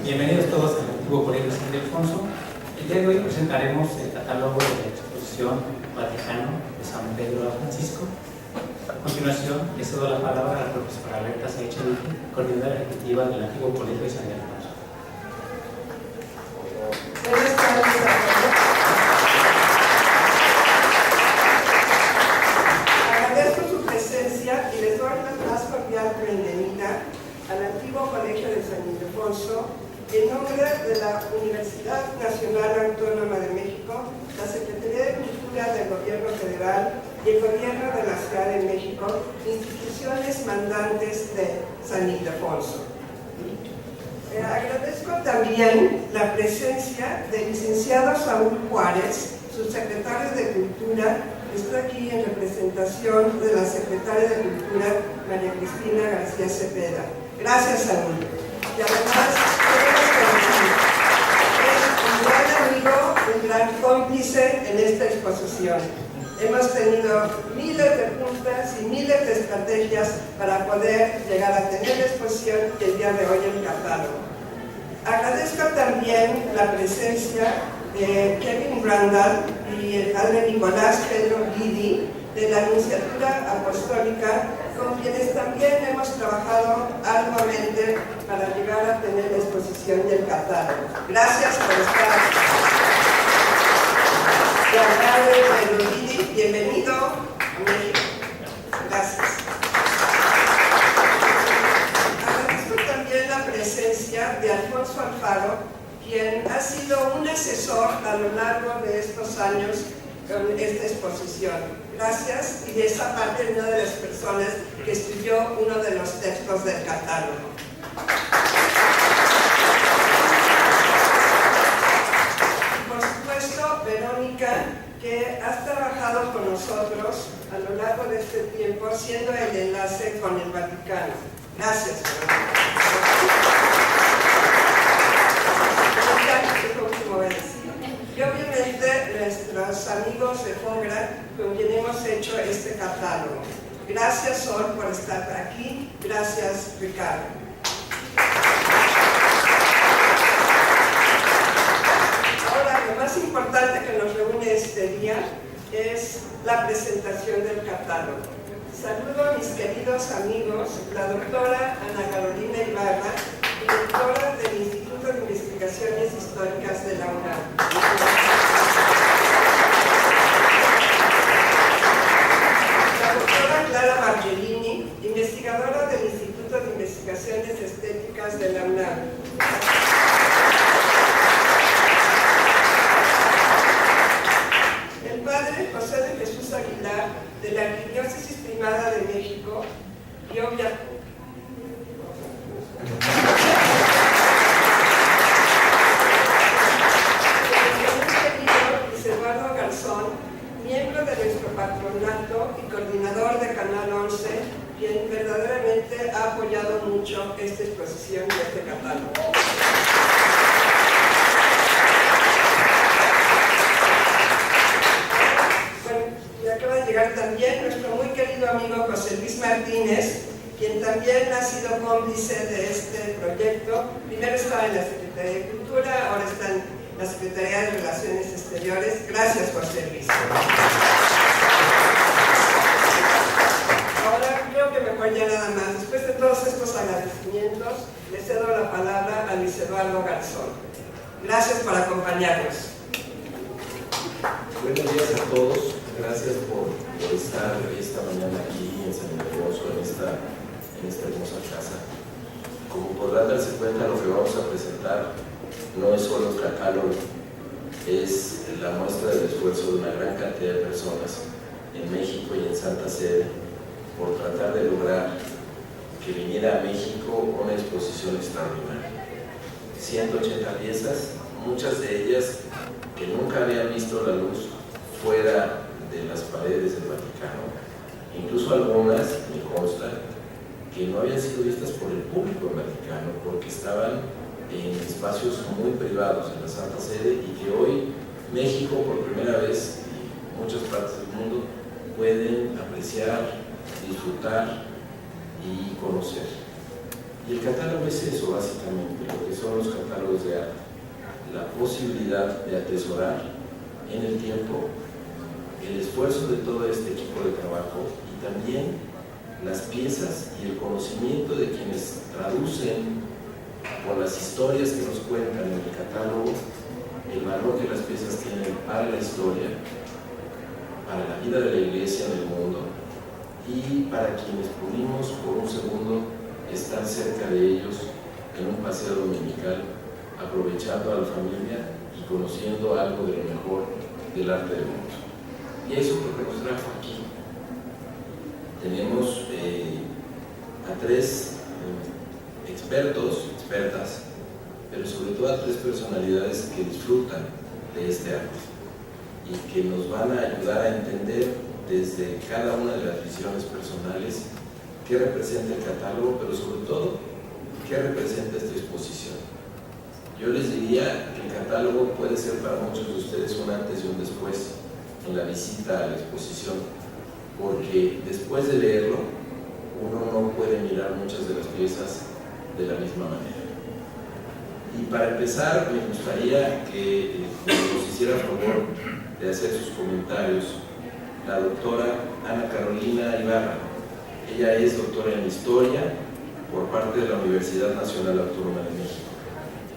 Bienvenidos todos al antiguo Colegio San Ildefonso. El día de hoy presentaremos el catálogo de la exposición Vaticano de San Pedro a Francisco. A continuación, le cedo la palabra a la profesora Berta Saicheluque, coordinadora ejecutiva del antiguo Colegio de San Ildefonso. Buenas tardes a todos. Agradezco su presencia y les doy la más cordial bienvenida al antiguo Colegio de San Ildefonso en nombre de la Universidad Nacional Autónoma de México, la Secretaría de Cultura del Gobierno Federal y el Gobierno de la Ciudad de México, instituciones mandantes de San Ildefonso. Agradezco también la presencia del licenciado Saúl Juárez, subsecretario de Cultura. Está aquí en representación de la secretaria de Cultura, María Cristina García Cepeda. Gracias, Saúl. Y además, es un gran amigo, un gran cómplice en esta exposición. Hemos tenido miles de juntas y miles de estrategias para poder llegar a tener la exposición y el día de hoy el catálogo. Agradezco también la presencia de Kevin Randall y el padre Nicolás Pedro Guidi de la Nunciatura Apostólica, con quienes también hemos trabajado arduamente para llegar a tener la exposición y el catálogo. Gracias por estar aquí. Y al padre Pedro Guidi, bienvenido a México. Gracias. Agradezco también la presencia de Alfonso Alfaro, quien ha sido un asesor a lo largo de estos años con esta exposición. Gracias, y de esa parte una de las personas que escribió uno de los textos del catálogo. Y por supuesto, Verónica, que has trabajado con nosotros a lo largo de este tiempo, siendo el enlace con el Vaticano. Gracias, Verónica. Y obviamente nuestros amigos de FONGRA con quien hemos hecho este catálogo. Gracias, Sol, por estar aquí. Gracias, Ricardo. Ahora, lo más importante que nos reúne este día es la presentación del catálogo. Saludo a mis queridos amigos, la doctora Ana Carolina Ibarra, directora del Instituto de Investigaciones Históricas de la UNAM. La doctora Clara Margellini, investigadora del Instituto de Investigaciones Estéticas de la UNAM. El padre José de Jesús Aguilar, de la Arquidiócesis Primada de México, y obviamente miembro de nuestro patronato y coordinador de Canal 11, quien verdaderamente ha apoyado mucho esta exposición y este catálogo. Bueno, y acaba de llegar también nuestro muy querido amigo José Luis Martínez, quien también ha sido cómplice de este proyecto. Primero estaba en la Secretaría de Cultura, ahora está en la Secretaría de Relaciones Exteriores. Gracias, José Luis. Ahora creo que mejor ya nada más. Después de todos estos agradecimientos, le cedo la palabra a Luis Eduardo Garzón. Gracias por acompañarnos. Buenos días a todos. Gracias por estar esta mañana aquí en San Ildefonso, en esta hermosa casa. Como podrán darse cuenta, lo que vamos a presentar no es solo un catálogo, es la muestra del esfuerzo de una gran cantidad de personas en México y en Santa Sede por tratar de lograr que viniera a México una exposición extraordinaria. 180 piezas, muchas de ellas que nunca habían visto la luz fuera de las paredes del Vaticano, incluso algunas, me consta, que no habían sido vistas por el público del Vaticano porque estaban en espacios muy privados en la Santa Sede, y que hoy México por primera vez y muchas partes del mundo pueden apreciar, disfrutar y conocer. Y el catálogo es eso básicamente, lo que son son los catálogos de arte, la posibilidad de atesorar en el tiempo el esfuerzo de todo este equipo de trabajo y también las piezas y el conocimiento de quienes traducen con las historias que nos cuentan en el catálogo el valor que las piezas tienen para la historia, para la vida de la iglesia en el mundo y para quienes pudimos por un segundo estar cerca de ellos en un paseo dominical, aprovechando a la familia y conociendo algo de lo mejor del arte del mundo. Y eso es lo que nos trajo aquí. Tenemos a tres expertas, pero sobre todo a tres personalidades que disfrutan de este arte y que nos van a ayudar a entender desde cada una de las visiones personales qué representa el catálogo, pero sobre todo qué representa esta exposición. Yo les diría que el catálogo puede ser para muchos de ustedes un antes y un después en la visita a la exposición, porque después de leerlo uno no puede mirar muchas de las piezas de la misma manera. Y para empezar me gustaría que nos hiciera favor de hacer sus comentarios la doctora Ana Carolina Ibarra. Ella es doctora en Historia por parte de la Universidad Nacional Autónoma de México.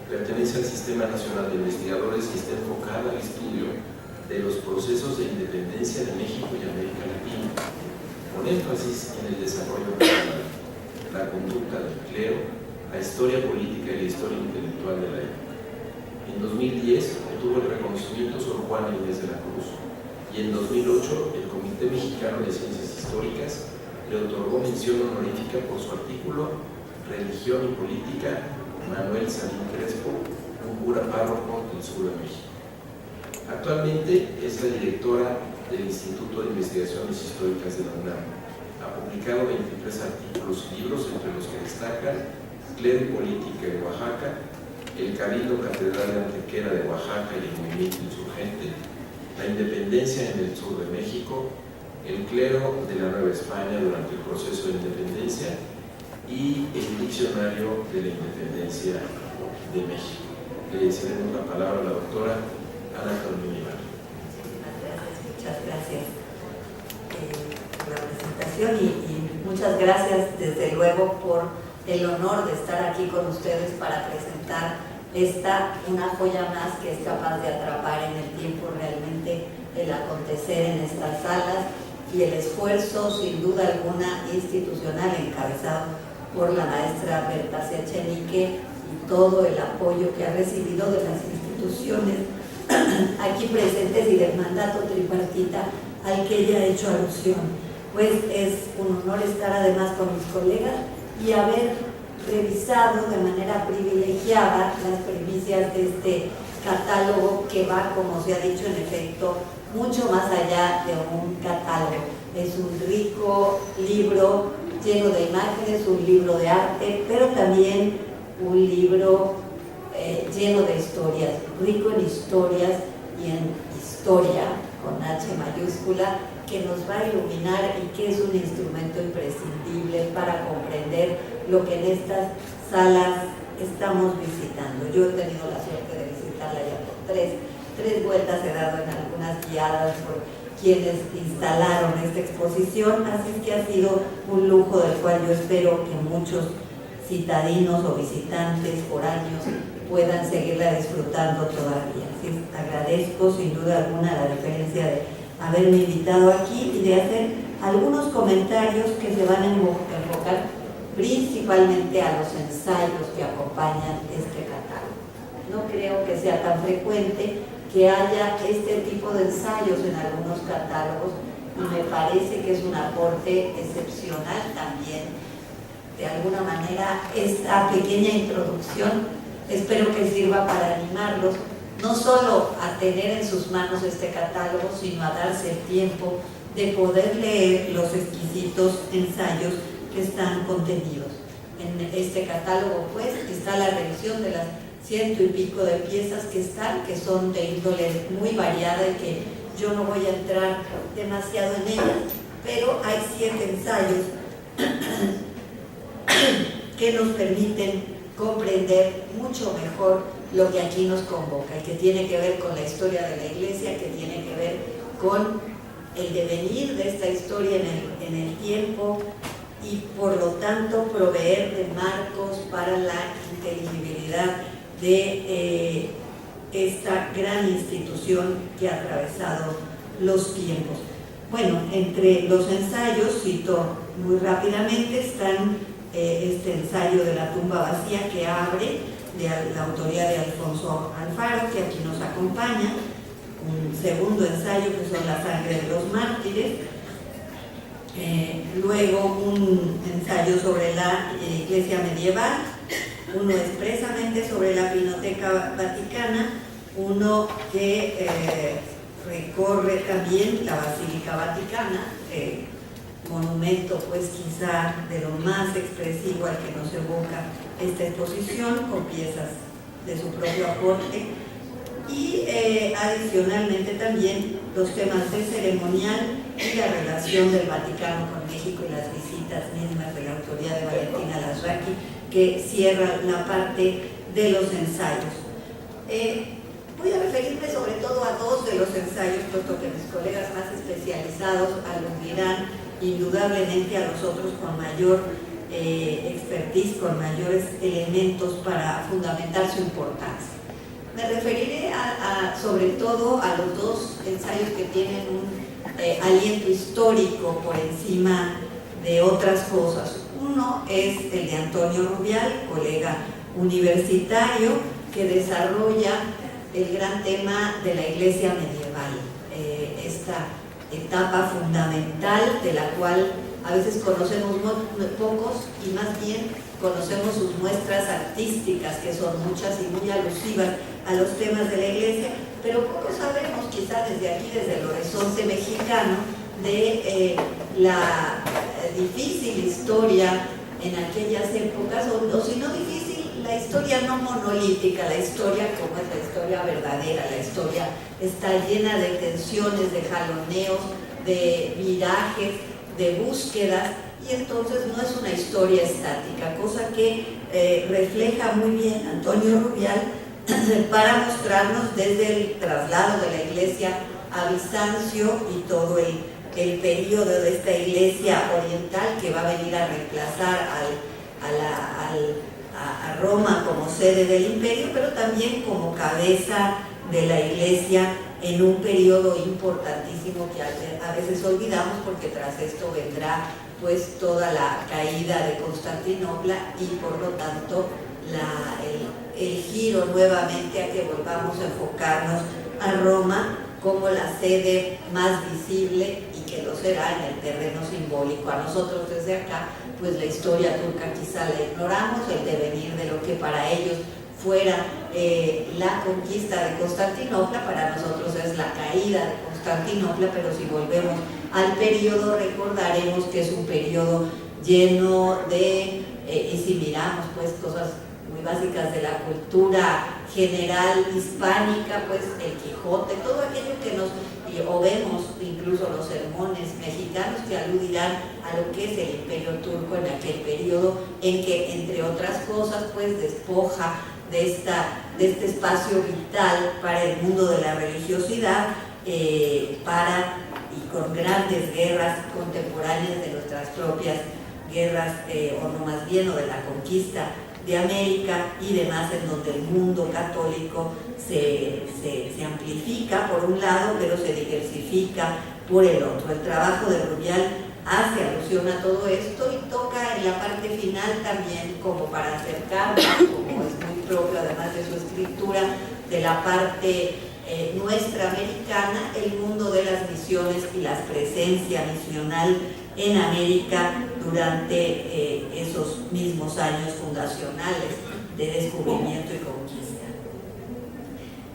Pertenece al Sistema Nacional de Investigadores y está enfocada al estudio de los procesos de independencia de México y América Latina, con énfasis en el desarrollo nacional, la conducta del clero, la historia política y la historia intelectual de la época. En 2010 obtuvo el reconocimiento Sor Juana Inés de la Cruz y en 2008 el Comité Mexicano de Ciencias Históricas le otorgó mención honorífica por su artículo Religión y Política, Manuel Sanín Crespo, un cura párroco del sur de México. Actualmente es la directora del Instituto de Investigaciones Históricas de la UNAM. Ha publicado 23 artículos y libros, entre los que destacan Clero y Política en Oaxaca, el Cabildo Catedral de Antequera de Oaxaca y el movimiento insurgente, la independencia en el sur de México, el clero de la Nueva España durante el proceso de independencia y el diccionario de la independencia de México. Le cedemos la palabra a la doctora Ana Carolina Ibarra. Muchas gracias por la presentación y muchas gracias desde luego por el honor de estar aquí con ustedes para presentar una joya más que es capaz de atrapar en el tiempo realmente el acontecer en estas salas y el esfuerzo sin duda alguna institucional encabezado por la maestra Berta Echenique y todo el apoyo que ha recibido de las instituciones aquí presentes y del mandato tripartita al que ella ha hecho alusión. Pues es un honor estar además con mis colegas y haber revisado de manera privilegiada las primicias de este catálogo que va, como se ha dicho, en efecto, mucho más allá de un catálogo. Es un rico libro lleno de imágenes, un libro de arte, pero también un libro lleno de historias, rico en historias y en historia, con H mayúscula, que nos va a iluminar y que es un instrumento imprescindible para comprender lo que en estas salas estamos visitando. Yo he tenido la suerte de visitarla ya por tres vueltas, he dado en algunas guiadas por quienes instalaron esta exposición, así que ha sido un lujo del cual yo espero que muchos citadinos o visitantes foráneos puedan seguirla disfrutando todavía. Así que agradezco sin duda alguna la deferencia de haberme invitado aquí y de hacer algunos comentarios que se van a enfocar principalmente a los ensayos que acompañan este catálogo. No creo que sea tan frecuente que haya este tipo de ensayos en algunos catálogos y me parece que es un aporte excepcional también. De alguna manera, esta pequeña introducción espero que sirva para animarlos no solo a tener en sus manos este catálogo, sino a darse el tiempo de poder leer los exquisitos ensayos que están contenidos. En este catálogo, pues, está la revisión de las 100 y pico de piezas que son de índole muy variada y que yo no voy a entrar demasiado en ellas, pero hay 7 ensayos que nos permiten comprender mucho mejor lo que aquí nos convoca, y que tiene que ver con la historia de la Iglesia, que tiene que ver con el devenir de esta historia en el tiempo, y por lo tanto proveer de marcos para la inteligibilidad de esta gran institución que ha atravesado los tiempos. Bueno, entre los ensayos, cito muy rápidamente, están este ensayo de la tumba vacía que abre, de la autoría de Alfonso Alfaro, que aquí nos acompaña, un segundo ensayo que son La sangre de los mártires, luego un ensayo sobre la Iglesia medieval, uno expresamente sobre la Pinacoteca Vaticana, uno que recorre también la Basílica Vaticana, monumento pues quizá de lo más expresivo al que nos evoca esta exposición, con piezas de su propio aporte, y adicionalmente también los temas de ceremonial y la relación del Vaticano con México y las visitas mismas de la autoría de Valentina Lasraki, que cierra la parte de los ensayos. Voy a referirme sobre todo a dos de los ensayos, puesto que mis colegas más especializados aludirán indudablemente a los otros con mayor expertise, con mayores elementos para fundamentar su importancia. Me referiré sobre todo a los dos ensayos que tienen un aliento histórico por encima de otras cosas. Uno es el de Antonio Rubial, colega universitario, que desarrolla el gran tema de la Iglesia medieval, esta etapa fundamental de la cual a veces conocemos pocos y más bien conocemos sus muestras artísticas, que son muchas y muy alusivas a los temas de la Iglesia, pero poco sabemos, quizá desde aquí, desde el horizonte mexicano, de la difícil historia en aquellas épocas, o si no difícil, la historia no monolítica, la historia como es la historia verdadera. La historia está llena de tensiones, de jaloneos, de virajes, de búsquedas, y entonces no es una historia estática, cosa que refleja muy bien Antonio Rubial para mostrarnos desde el traslado de la Iglesia a Bizancio y todo el periodo de esta Iglesia oriental que va a venir a reemplazar a Roma como sede del imperio, pero también como cabeza de la Iglesia en un periodo importantísimo que a veces olvidamos, porque tras esto vendrá pues toda la caída de Constantinopla y por lo tanto el giro nuevamente a que volvamos a enfocarnos a Roma como la sede más visible, y que lo será en el terreno simbólico. A nosotros desde acá pues la historia turca quizá la ignoramos, el devenir de lo que para ellos fuera la conquista de Constantinopla, para nosotros es la caída de Constantinopla, pero si volvemos al periodo recordaremos que es un periodo lleno de, y si miramos pues cosas muy básicas de la cultura general hispánica, pues el Quijote, todo aquello que nos, o vemos incluso los sermones mexicanos que aludirán a lo que es el imperio turco en aquel periodo, en que entre otras cosas pues despoja de este espacio vital para el mundo de la religiosidad, y con grandes guerras contemporáneas de nuestras propias guerras, o no más bien, o de la conquista de América y demás, en donde el mundo católico se amplifica por un lado, pero se diversifica por el otro. El trabajo de Rubial hace alusión a todo esto y toca en la parte final también, como para acercarnos, como es muy propio además de su escritura, de la parte nuestra americana, el mundo de las misiones y la presencia misional en América durante esos mismos años fundacionales de descubrimiento y conquista.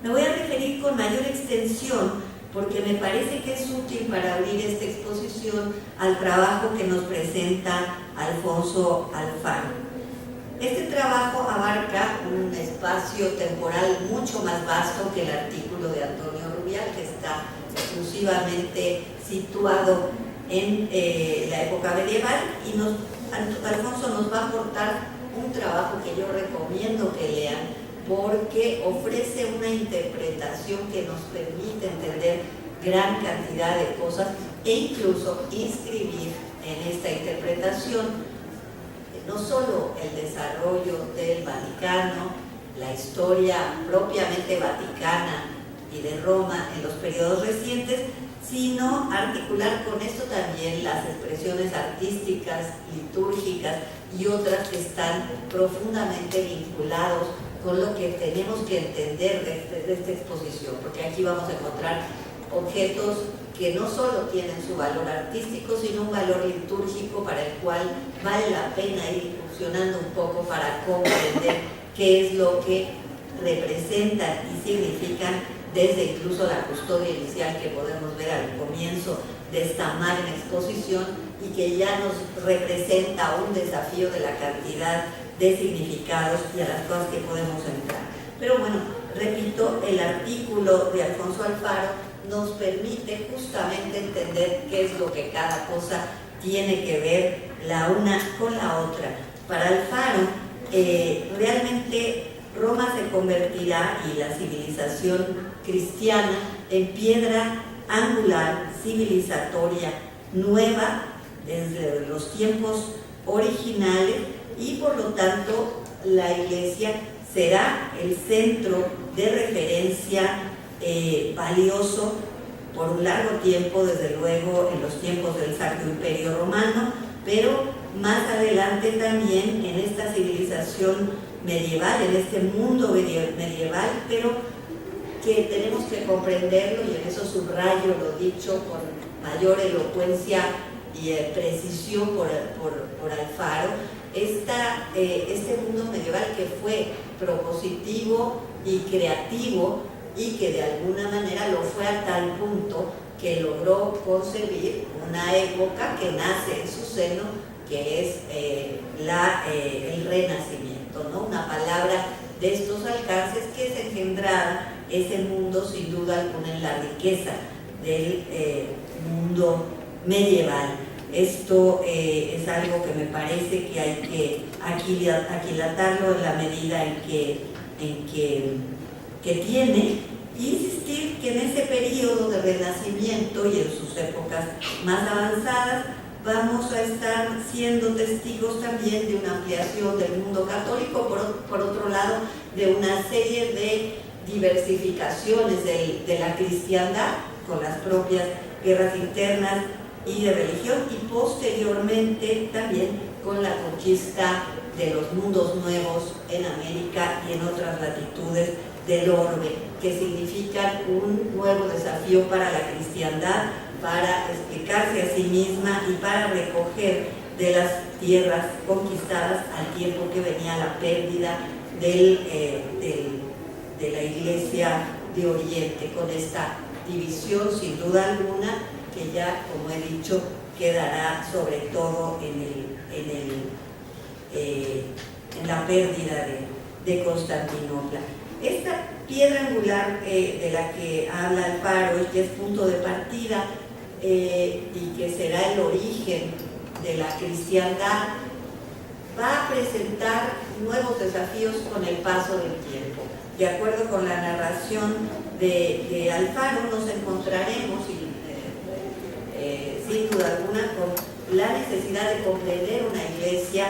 Me voy a referir con mayor extensión, porque me parece que es útil para abrir esta exposición, al trabajo que nos presenta Alfonso Alfaro. Este trabajo abarca un espacio temporal mucho más vasto que el artículo de Antonio Rubial, que está exclusivamente situado en la época medieval, y Alfonso nos va a aportar un trabajo que yo recomiendo que lean porque ofrece una interpretación que nos permite entender gran cantidad de cosas e incluso inscribir en esta interpretación no solo el desarrollo del Vaticano, la historia propiamente vaticana y de Roma en los periodos recientes, sino articular con esto también las expresiones artísticas, litúrgicas y otras que están profundamente vinculados con lo que tenemos que entender de esta exposición, porque aquí vamos a encontrar objetos que no solo tienen su valor artístico, sino un valor litúrgico para el cual vale la pena ir incursionando un poco para comprender qué es lo que representan y significan desde incluso la custodia inicial que podemos ver al comienzo de esta magna exposición y que ya nos representa un desafío de la cantidad de significados y a las cosas que podemos entrar. Pero bueno, repito, el artículo de Alfonso Alfaro nos permite justamente entender qué es lo que cada cosa tiene que ver la una con la otra. Para Alfaro, realmente Roma se convertirá y la civilización cristiana en piedra angular civilizatoria nueva desde los tiempos originales y por lo tanto la Iglesia será el centro de referencia valioso por un largo tiempo, desde luego en los tiempos del Sacro Imperio Romano, pero más adelante también en esta civilización medieval, en este mundo medieval, pero que tenemos que comprenderlo, y en eso subrayo lo dicho con mayor elocuencia y precisión por Alfaro, este mundo medieval que fue propositivo y creativo y que de alguna manera lo fue a tal punto que logró concebir una época que nace en su seno, que es el Renacimiento, ¿no? Una palabra de estos alcances que es engendrada ese mundo sin duda alguna en la riqueza del mundo medieval. Esto es algo que me parece que hay que aquilatarlo en la medida en que tiene, y insistir que en ese periodo de Renacimiento y en sus épocas más avanzadas vamos a estar siendo testigos también de una ampliación del mundo católico, por otro lado de una serie de diversificaciones de la cristiandad con las propias guerras internas y de religión, y posteriormente también con la conquista de los mundos nuevos en América y en otras latitudes del orbe, que significan un nuevo desafío para la cristiandad, para explicarse a sí misma y para recoger de las tierras conquistadas al tiempo que venía la pérdida de la Iglesia de Oriente, con esta división sin duda alguna que ya, como he dicho, quedará sobre todo en la pérdida de Constantinopla. Esta piedra angular de la que habla Alfaro y que es punto de partida y que será el origen de la cristiandad, va a presentar nuevos desafíos con el paso del tiempo. De acuerdo con la narración de Alfaro, nos encontraremos, sin duda alguna, con la necesidad de comprender una iglesia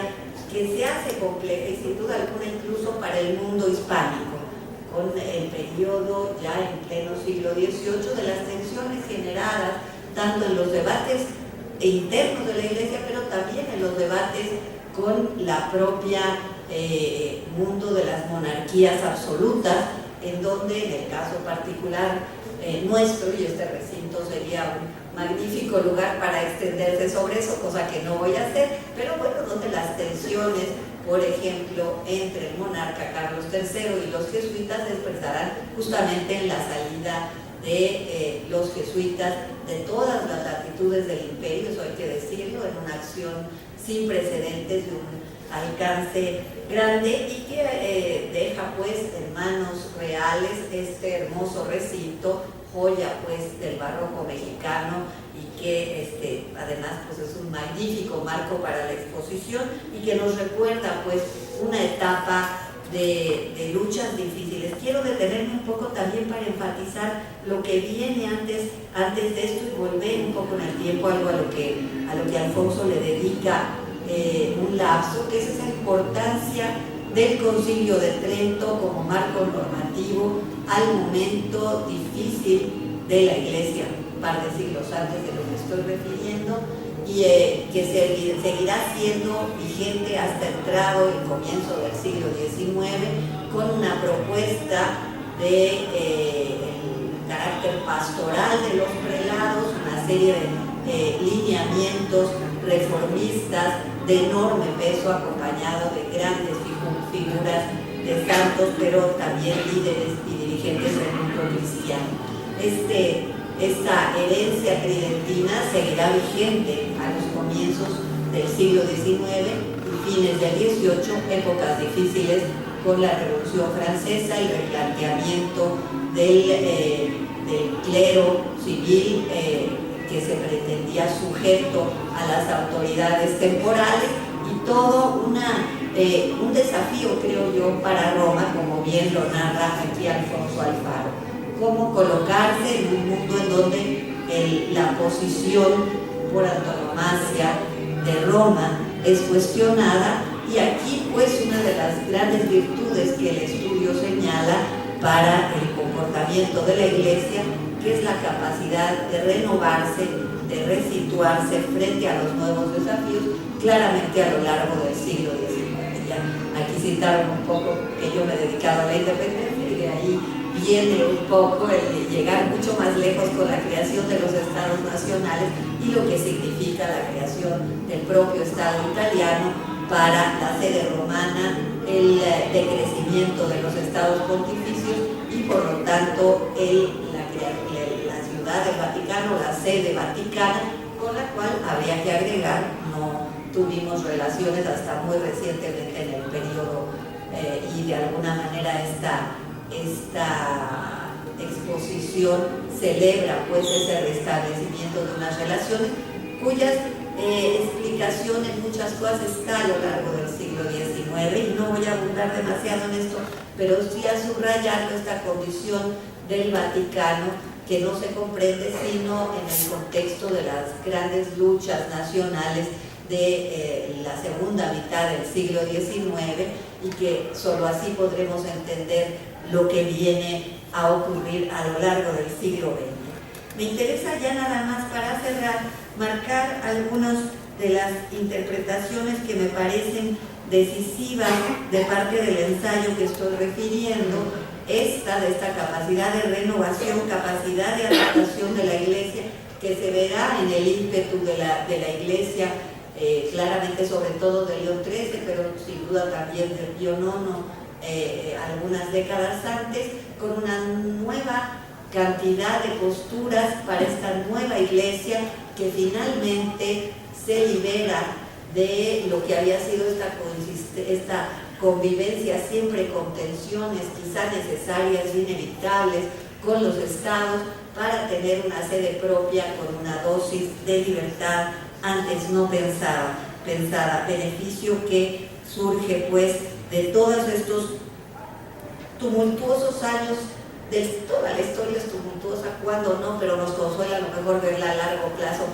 que se hace compleja y sin duda alguna incluso para el mundo hispánico, con el periodo ya en pleno siglo XVIII de las tensiones generadas tanto en los debates internos de la Iglesia, pero también en los debates con la propia mundo de las monarquías absolutas, en donde en el caso particular nuestro, y este recinto sería un magnífico lugar para extenderse sobre eso, cosa que no voy a hacer, pero bueno, donde las tensiones, por ejemplo, entre el monarca Carlos III y los jesuitas se expresarán justamente en la salida de los jesuitas de todas las latitudes del imperio, eso hay que decirlo, en una acción sin precedentes de un alcance grande y que deja pues en manos reales este hermoso recinto joya pues del barroco mexicano y que además pues es un magnífico marco para la exposición y que nos recuerda pues una etapa de luchas difíciles. Quiero detenerme un poco también para enfatizar lo que viene antes de esto y volver un poco en el tiempo, algo a lo que Alfonso le dedica un lapso, que es esa importancia del Concilio de Trento como marco normativo al momento difícil de la Iglesia, un par de siglos antes de lo que estoy refiriendo, y que seguirá siendo vigente hasta entrado el comienzo del siglo XIX, con una propuesta de carácter pastoral de los prelados, una serie de lineamientos reformistas de enorme peso, acompañado de grandes figuras de santos, pero también líderes y dirigentes del mundo cristiano. Esta herencia tridentina seguirá vigente a los comienzos del siglo XIX y fines del XVIII, épocas difíciles con la Revolución Francesa, el replanteamiento del clero civil que se pretendía sujeto a las autoridades temporales, y todo un desafío, creo yo, para Roma, como bien lo narra aquí Alfonso Alfaro. Cómo colocarse en un mundo en donde la posición por antonomasia de Roma es cuestionada, y aquí pues una de las grandes virtudes que el estudio señala para el comportamiento de la Iglesia, que es la capacidad de renovarse, de resituarse frente a los nuevos desafíos, claramente a lo largo del siglo XIX. Ya aquí citaron un poco que yo me he dedicado a la independencia, y de ahí viene un poco el llegar mucho más lejos con la creación de los estados nacionales y lo que significa la creación del propio Estado italiano para la sede romana, el decrecimiento de los estados pontificios y por lo tanto la ciudad del Vaticano, la sede vaticana, con la cual habría que agregar, no tuvimos relaciones hasta muy recientemente en el periodo y de alguna manera esta exposición celebra pues ese restablecimiento de unas relaciones cuyas explicación en muchas cosas está a lo largo del siglo XIX, y no voy a abundar demasiado en esto, pero sí a subrayar esta condición del Vaticano que no se comprende sino en el contexto de las grandes luchas nacionales de la segunda mitad del siglo XIX, y que solo así podremos entender lo que viene a ocurrir a lo largo del siglo XX. Me interesa ya nada más para cerrar marcar algunas de las interpretaciones que me parecen decisivas de parte del ensayo que estoy refiriendo, de esta capacidad de renovación, capacidad de adaptación de la Iglesia, que se verá en el ímpetu de la Iglesia, claramente sobre todo de León XIII, pero sin duda también de Pío IX, algunas décadas antes, con una nueva cantidad de posturas para esta nueva Iglesia que finalmente se libera de lo que había sido esta convivencia siempre con tensiones quizá necesarias e inevitables con los estados, para tener una sede propia con una dosis de libertad antes no pensada, beneficio que surge pues de todos estos tumultuosos años. Toda la historia es tumultuosa, cuando no, pero nos consuela a lo mejor verla a largo plazo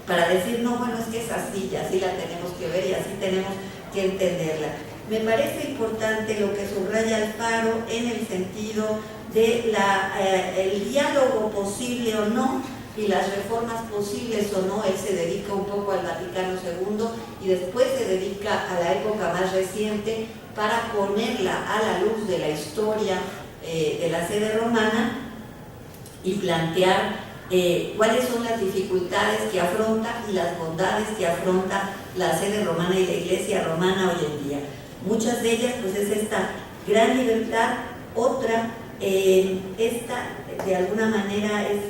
para decir, no, bueno, es que es así, y así la tenemos que ver y así tenemos que entenderla. Me parece importante lo que subraya Alfaro en el sentido de el diálogo posible o no y las reformas posibles o no. Él se dedica un poco al Vaticano II y después se dedica a la época más reciente para ponerla a la luz de la historia de la sede romana y plantear cuáles son las dificultades que afronta y las bondades que afronta la sede romana y la Iglesia romana hoy en día. Muchas de ellas pues es esta gran libertad, otra esta de alguna manera es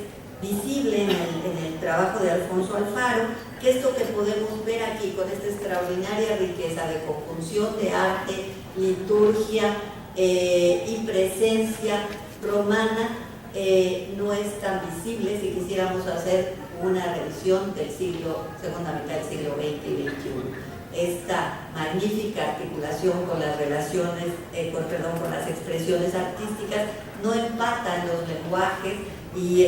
visible en el trabajo de Alfonso Alfaro, que esto que podemos ver aquí con esta extraordinaria riqueza de conjunción de arte, liturgia y presencia romana, no es tan visible si quisiéramos hacer una revisión del segunda mitad del siglo XX y XXI. Esta magnífica articulación con las relaciones, con las expresiones artísticas, no empatan los lenguajes y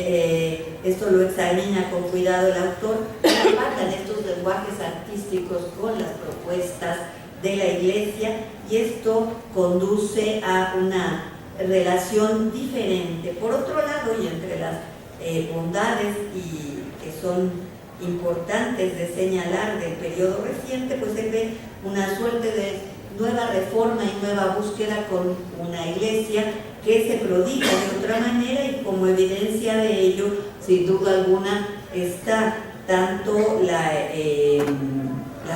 esto lo examina con cuidado el autor, no empatan estos lenguajes artísticos con las propuestas de la Iglesia, y esto conduce a una relación diferente. Por otro lado, y entre las bondades y que son importantes de señalar del periodo reciente, pues se ve una suerte de nueva reforma y nueva búsqueda con una Iglesia que se prodiga de otra manera, y como evidencia de ello, sin duda alguna, está tanto la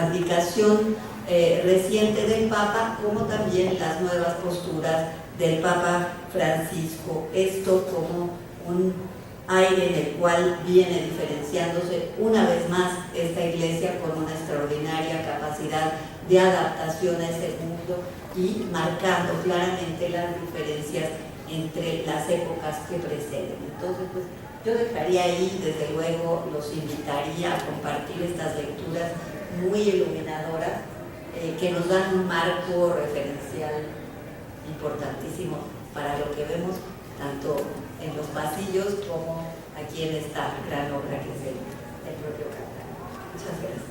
abdicación reciente del Papa, como también las nuevas posturas del Papa Francisco. Esto como un aire en el cual viene diferenciándose una vez más esta Iglesia con una extraordinaria capacidad de adaptación a ese mundo y marcando claramente las diferencias entre las épocas que preceden. Entonces, pues, yo dejaría ahí, desde luego, los invitaría a compartir estas lecturas muy iluminadoras que nos dan un marco referencial importantísimo para lo que vemos tanto en los pasillos como aquí en esta gran obra que es el propio Catán. Muchas gracias.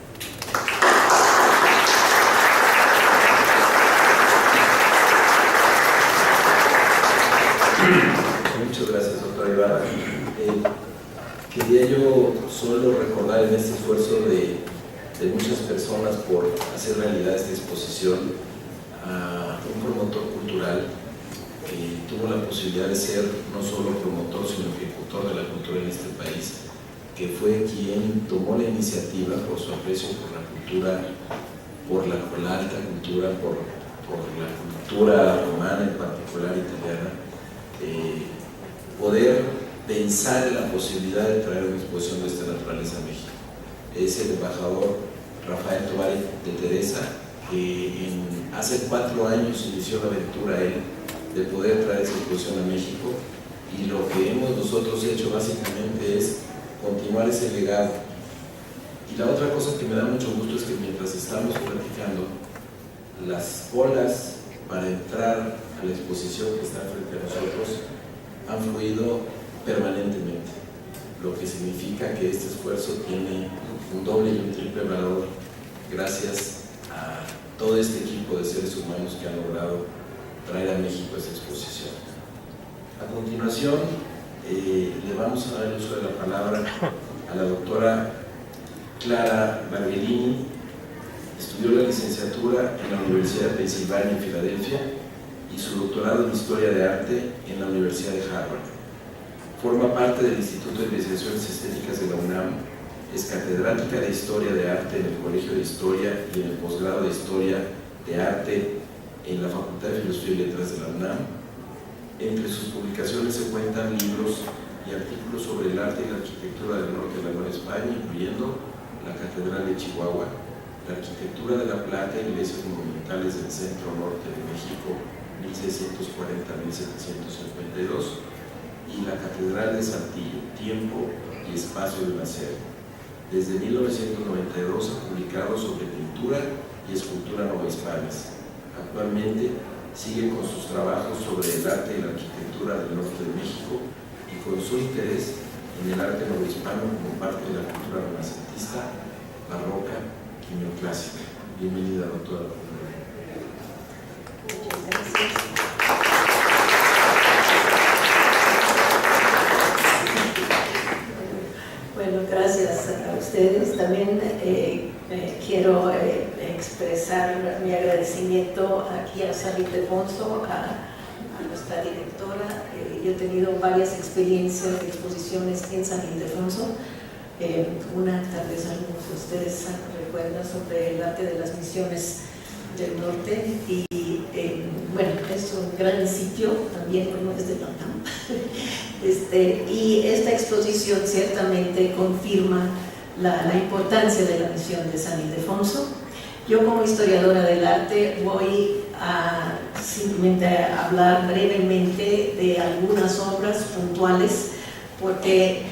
Muchas gracias, doctora Ibarra. Quería yo solo recordar en este esfuerzo de muchas personas por hacer realidad esta exposición a un promotor cultural que tuvo la posibilidad de ser no solo promotor, sino ejecutor de la cultura en este país, que fue quien tomó la iniciativa por su aprecio por la cultura, por la alta cultura, por la cultura romana, en particular italiana, poder pensar en la posibilidad de traer una exposición de esta naturaleza a México. Es el embajador Rafael Tovar de Teresa, que hace 4 años inició la aventura él de poder traer esa exposición a México, y lo que hemos nosotros hecho básicamente es continuar ese legado. Y la otra cosa que me da mucho gusto es que mientras estamos platicando, las colas para entrar a la exposición que está frente a nosotros han fluido permanentemente, lo que significa que este esfuerzo tiene un doble y un triple valor gracias a todo este equipo de seres humanos que han logrado traer a México esta exposición. A continuación, le vamos a dar el uso de la palabra a la doctora Clara Bargellini. Estudió la licenciatura en la Universidad de Pensilvania en Filadelfia y su doctorado en Historia de Arte en la Universidad de Harvard. Forma parte del Instituto de Investigaciones Estéticas de la UNAM. Es catedrática de Historia de Arte en el Colegio de Historia y en el posgrado de Historia de Arte en la Facultad de Filosofía y Letras de la UNAM. Entre sus publicaciones se cuentan libros y artículos sobre el arte y la arquitectura del norte de la Nueva España, incluyendo la Catedral de Chihuahua, la arquitectura de La Plata, iglesias monumentales del centro norte de México, 1640-1752, y la Catedral de Saltillo, tiempo y espacio del nacero. Desde 1992 ha publicado sobre pintura y escultura novohispanas. Actualmente sigue con sus trabajos sobre el arte y la arquitectura del norte de México y con su interés en el arte novohispano como parte de la cultura renacentista, barroca y neoclásica. Bienvenida, doctora. Muchas gracias. Bueno, gracias a ustedes. También quiero expresar mi agradecimiento aquí a San Ildefonso, a nuestra directora. Yo he tenido varias experiencias de exposiciones en San Ildefonso. Una, tal vez algunos de ustedes recuerdan, sobre el arte de las misiones del norte, y bueno, es un gran sitio también, no es de la UNAM. Y esta exposición ciertamente confirma la importancia de la misión de San Ildefonso. Yo, como historiadora del arte, voy simplemente hablar brevemente de algunas obras puntuales, porque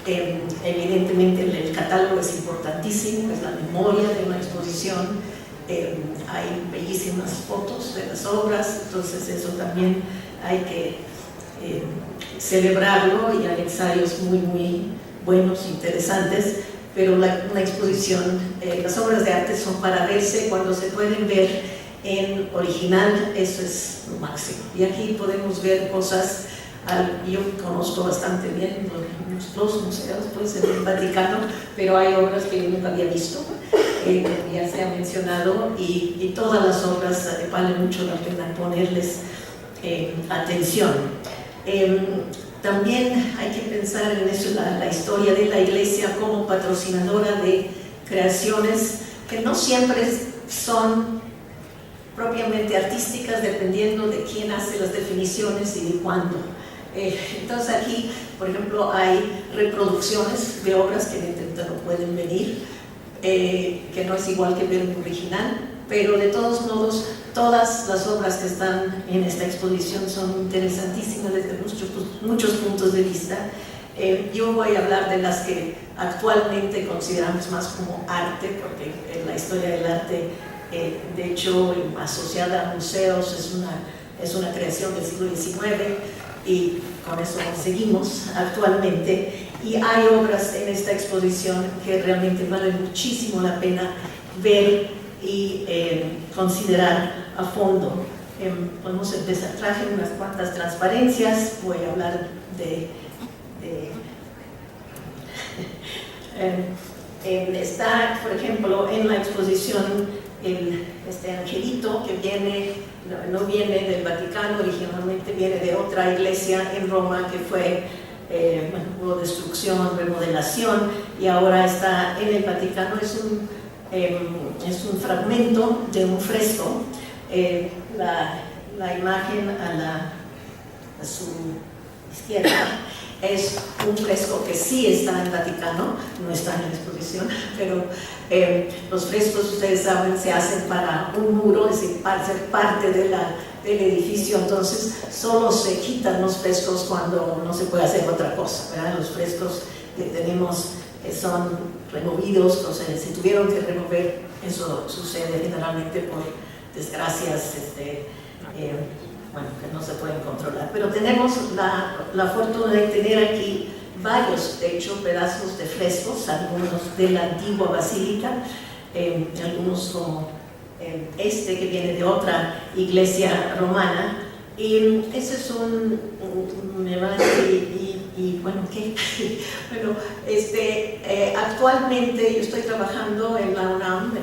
evidentemente el catálogo es importantísimo, es la memoria de una exposición, hay bellísimas fotos de las obras, entonces eso también hay que celebrarlo, y hay ensayos muy buenos, interesantes, pero una exposición, las obras de arte son para verse cuando se pueden ver en original, eso es lo máximo. Y aquí podemos ver cosas, yo conozco bastante bien los museos, pues, en el Vaticano, pero hay obras que yo nunca había visto, ya se ha mencionado, y todas las obras vale mucho la pena ponerles atención. También hay que pensar en eso, la historia de la Iglesia como patrocinadora de creaciones que no siempre son propiamente artísticas, dependiendo de quién hace las definiciones y de cuándo. Entonces aquí, por ejemplo, hay reproducciones de obras que evidentemente no pueden venir, que no es igual que ver un original, pero de todos modos todas las obras que están en esta exposición son interesantísimas desde muchos puntos de vista. Yo voy a hablar de las que actualmente consideramos más como arte, porque la historia del arte, de hecho, asociada a museos, es una creación del siglo XIX, y con eso seguimos actualmente. Y hay obras en esta exposición que realmente vale muchísimo la pena ver y considerar a fondo. Podemos empezar. Traje unas cuantas transparencias, voy a hablar está, por ejemplo, en la exposición este angelito que no viene del Vaticano, originalmente viene de otra iglesia en Roma que fue, hubo destrucción, remodelación, y ahora está en el Vaticano. Es un fragmento de un fresco. La imagen a su izquierda es un fresco que sí está en el Vaticano, no está en la exposición, pero los frescos, ustedes saben, se hacen para un muro, es decir, para ser parte del edificio. Entonces solo se quitan los frescos cuando no se puede hacer otra cosa, ¿verdad? Los frescos que tenemos son removidos, o sea, se tuvieron que remover. Eso sucede generalmente por desgracias que no se pueden controlar, pero tenemos la fortuna de tener aquí varios, de hecho, pedazos de frescos, algunos de la antigua basílica, algunos como que viene de otra iglesia romana, y ese es actualmente yo estoy trabajando en la UNAM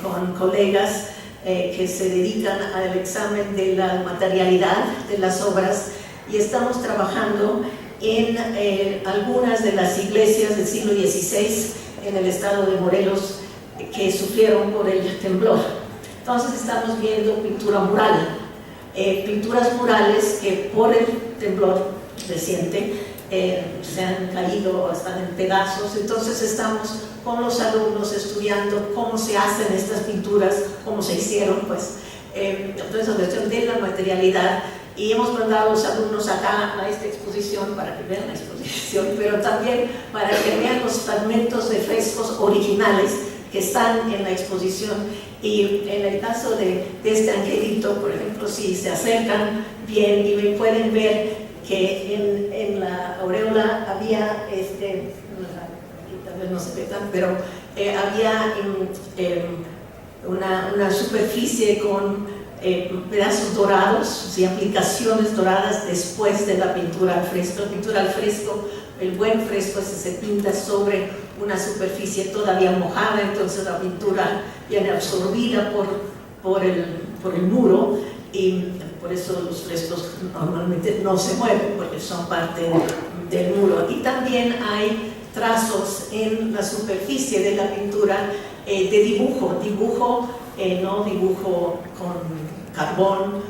con colegas que se dedican al examen de la materialidad de las obras, y estamos trabajando en algunas de las iglesias del siglo XVI en el estado de Morelos que sufrieron por el temblor. Entonces estamos viendo pintura mural, pinturas murales que por el temblor reciente se han caído o están en pedazos. Entonces estamos con los alumnos estudiando cómo se hacen estas pinturas, cómo se hicieron, pues, entonces la cuestión de la materialidad. Y hemos mandado a los alumnos acá a esta exposición para que vean la exposición, pero también para que vean los fragmentos de frescos originales que están en la exposición. Y en el caso de este angelito, por ejemplo, si se acercan bien y pueden ver que en la aureola había, tal vez no se ve tan, pero había una superficie con pedazos dorados, ¿sí? Aplicaciones doradas después de la pintura al fresco. La pintura al fresco, el buen fresco, se pinta sobre una superficie todavía mojada, entonces la pintura viene absorbida por el muro, y por eso los frescos normalmente no se mueven, porque son parte del muro. Y también hay trazos en la superficie de la pintura de dibujo, no dibujo con carbón,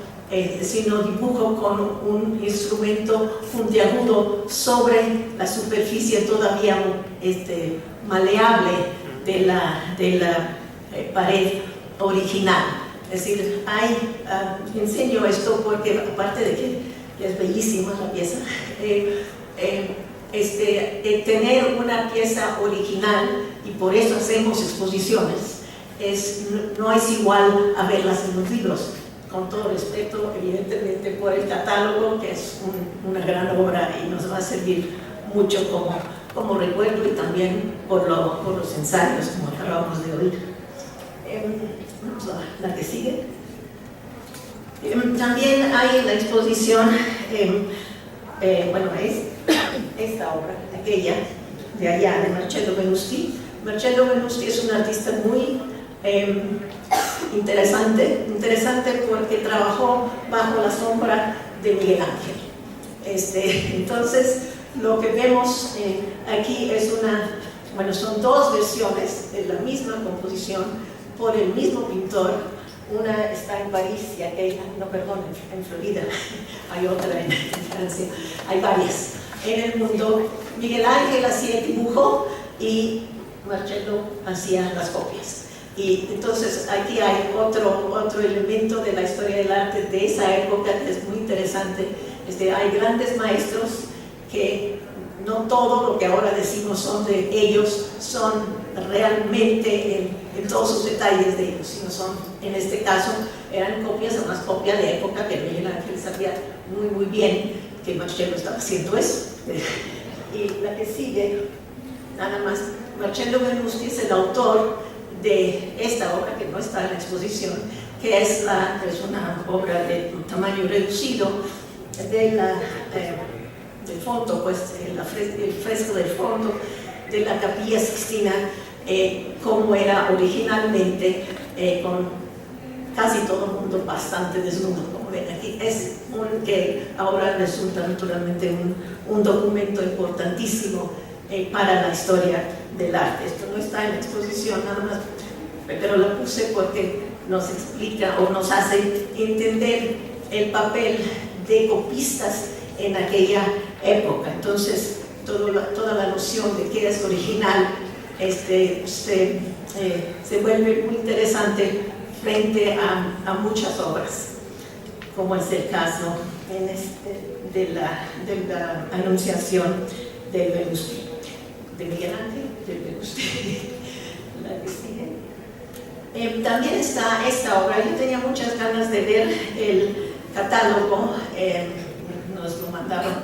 sino dibujo con un instrumento puntiagudo sobre la superficie todavía maleable de la pared original. Es decir, enseño esto porque aparte de que es bellísima la pieza, tener una pieza original, y por eso hacemos exposiciones, no es como a verlas en los libros, con todo respeto evidentemente por el catálogo, que es una gran obra y nos va a servir mucho como recuerdo, y también por los ensayos, como acabamos de oír. Vamos a la que sigue. También hay en la exposición, esta obra, aquella de allá, de Marcello Benusti. Marcello Benusti es un artista muy interesante porque trabajó bajo la sombra de Miguel Ángel. Entonces, lo que vemos aquí es son dos versiones de la misma composición por el mismo pintor. Una está en París y aquella, en Florida, hay otra en Francia, hay varias. En el mundo, Miguel Ángel hacía el dibujo y Marcello hacía las copias. Y entonces aquí hay otro elemento de la historia del arte de esa época que es muy interesante. Hay grandes maestros que no todo lo que ahora decimos son de ellos, son realmente en todos sus detalles de ellos, sino son, en este caso, eran copias, unas copias de época que Miguel Ángel sabía muy bien que Marcello estaba haciendo eso. Y la que sigue, nada más, Marcello Benusti es el autor de esta obra que no está en la exposición, que es una obra de un tamaño reducido del fondo, pues el fresco del fondo de la Capilla Sixtina, como era originalmente, con casi todo el mundo bastante desnudo, como ven aquí. Es que ahora resulta naturalmente un documento importantísimo para la historia del arte. Esto no está en la exposición nada más, pero lo puse porque nos explica o nos hace entender el papel de copistas en aquella época. Entonces, toda la noción de qué es original se vuelve muy interesante frente a muchas obras, como es el caso de la Anunciación del Benusti, de Miguel Ángel del Benusti. La que sigue. También está esta obra. Yo tenía muchas ganas de ver el catálogo, nos lo mandaron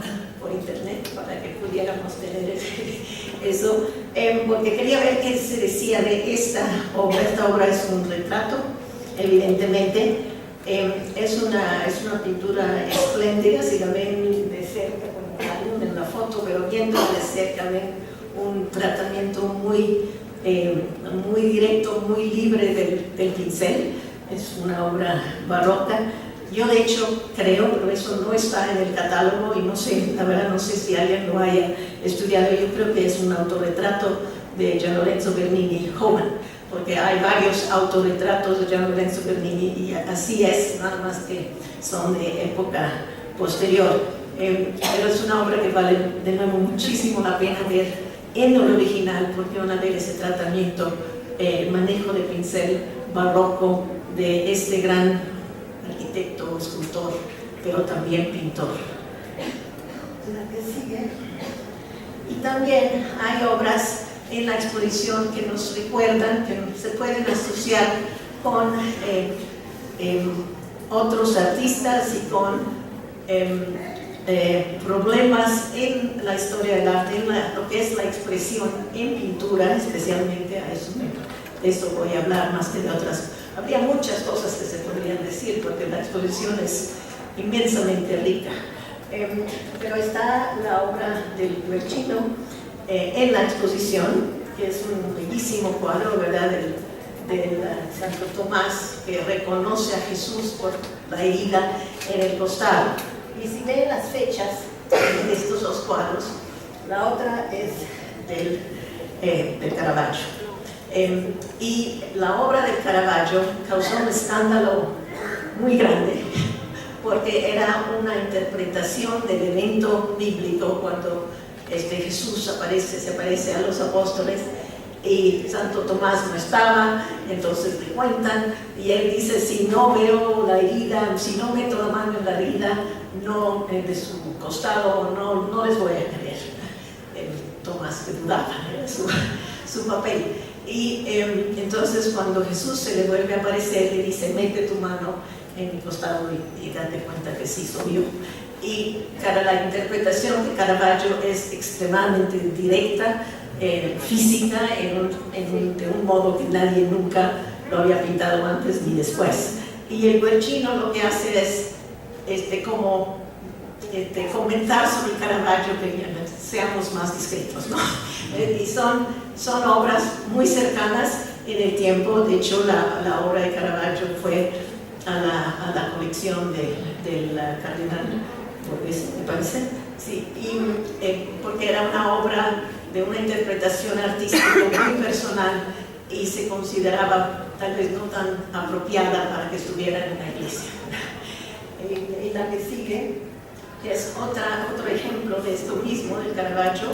por internet para que pudiéramos tener eso, porque quería ver qué se decía de esta obra. Esta obra es un retrato, evidentemente, es una pintura espléndida. Si la ven de cerca, bueno, en la foto, pero viéndola de cerca ven un tratamiento muy directo, muy libre del pincel. Es una obra barroca. Yo de hecho creo, pero eso no está en el catálogo y no sé, la verdad no sé si alguien lo haya estudiado. Yo creo que es un autorretrato de Gian Lorenzo Bernini joven, porque hay varios autorretratos de Gian Lorenzo Bernini y así es, nada más que son de época posterior. Pero es una obra que vale de nuevo muchísimo la pena ver en el original, porque van a ver ese tratamiento, manejo de pincel barroco de este gran arquitecto, escultor, pero también pintor. La que sigue. Y también hay obras en la exposición que nos recuerdan, que se pueden asociar con otros artistas y con problemas en la historia del arte, en lo que es la expresión en pintura, especialmente a eso. De eso voy a hablar más que de otras. Habría muchas cosas que se podrían decir porque la exposición es inmensamente rica. Pero está la obra del Guercino en la exposición, que es un bellísimo cuadro, ¿verdad?, del Santo Tomás, que reconoce a Jesús por la herida en el costado. Y si ven las fechas de estos dos cuadros, la otra es del Caravaggio. Y la obra de Caravaggio causó un escándalo muy grande porque era una interpretación del evento bíblico cuando Jesús se aparece a los apóstoles, y Santo Tomás no estaba, entonces le cuentan y él dice, si no veo la herida, si no meto la mano en la herida no, de su costado, no les voy a creer. Tomás que dudaba, era su papel. Y entonces cuando Jesús se le vuelve a aparecer, le dice, mete tu mano en mi costado y date cuenta que sí soy yo. Y la interpretación de Caravaggio es extremadamente directa, física, de un modo que nadie nunca lo había pintado antes ni después. Y el Guercino lo que hace es comentar sobre Caravaggio, que seamos más discretos, ¿no? Y son obras muy cercanas en el tiempo. De hecho, la obra de Caravaggio fue a la colección del cardenal Borghese, me parece, sí, porque era una obra de una interpretación artística muy personal y se consideraba tal vez no tan apropiada para que estuviera en una iglesia. Y la que sigue es otro ejemplo de esto mismo, del Caravaggio,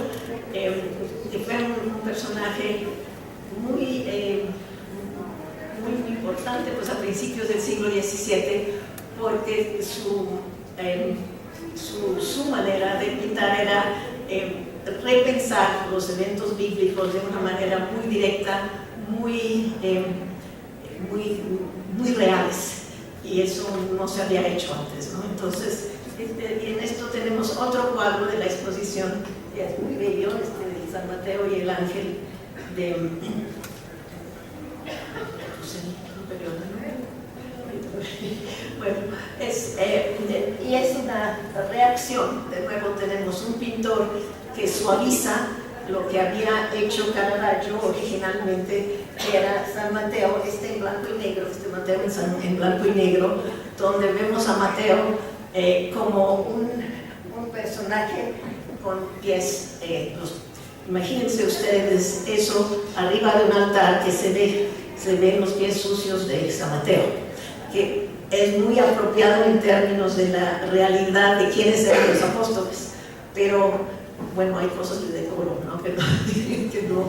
que fue un personaje muy importante pues, a principios del siglo XVII, porque su manera de pintar era repensar los eventos bíblicos de una manera muy directa, muy reales, y eso no se había hecho antes, ¿no? Entonces, en esto tenemos otro cuadro de la exposición, que es muy bello, de San Mateo y el ángel de bueno, y es una reacción. De nuevo tenemos un pintor que suaviza lo que había hecho Caravaggio originalmente, que era San Mateo, en blanco y negro, Mateo en blanco y negro, donde vemos a Mateo como un personaje con pies, imagínense ustedes eso arriba de un altar que se ven los pies sucios de San Mateo, que es muy apropiado en términos de la realidad de quiénes eran los apóstoles, pero bueno, hay cosas de decoro, ¿no? Que no.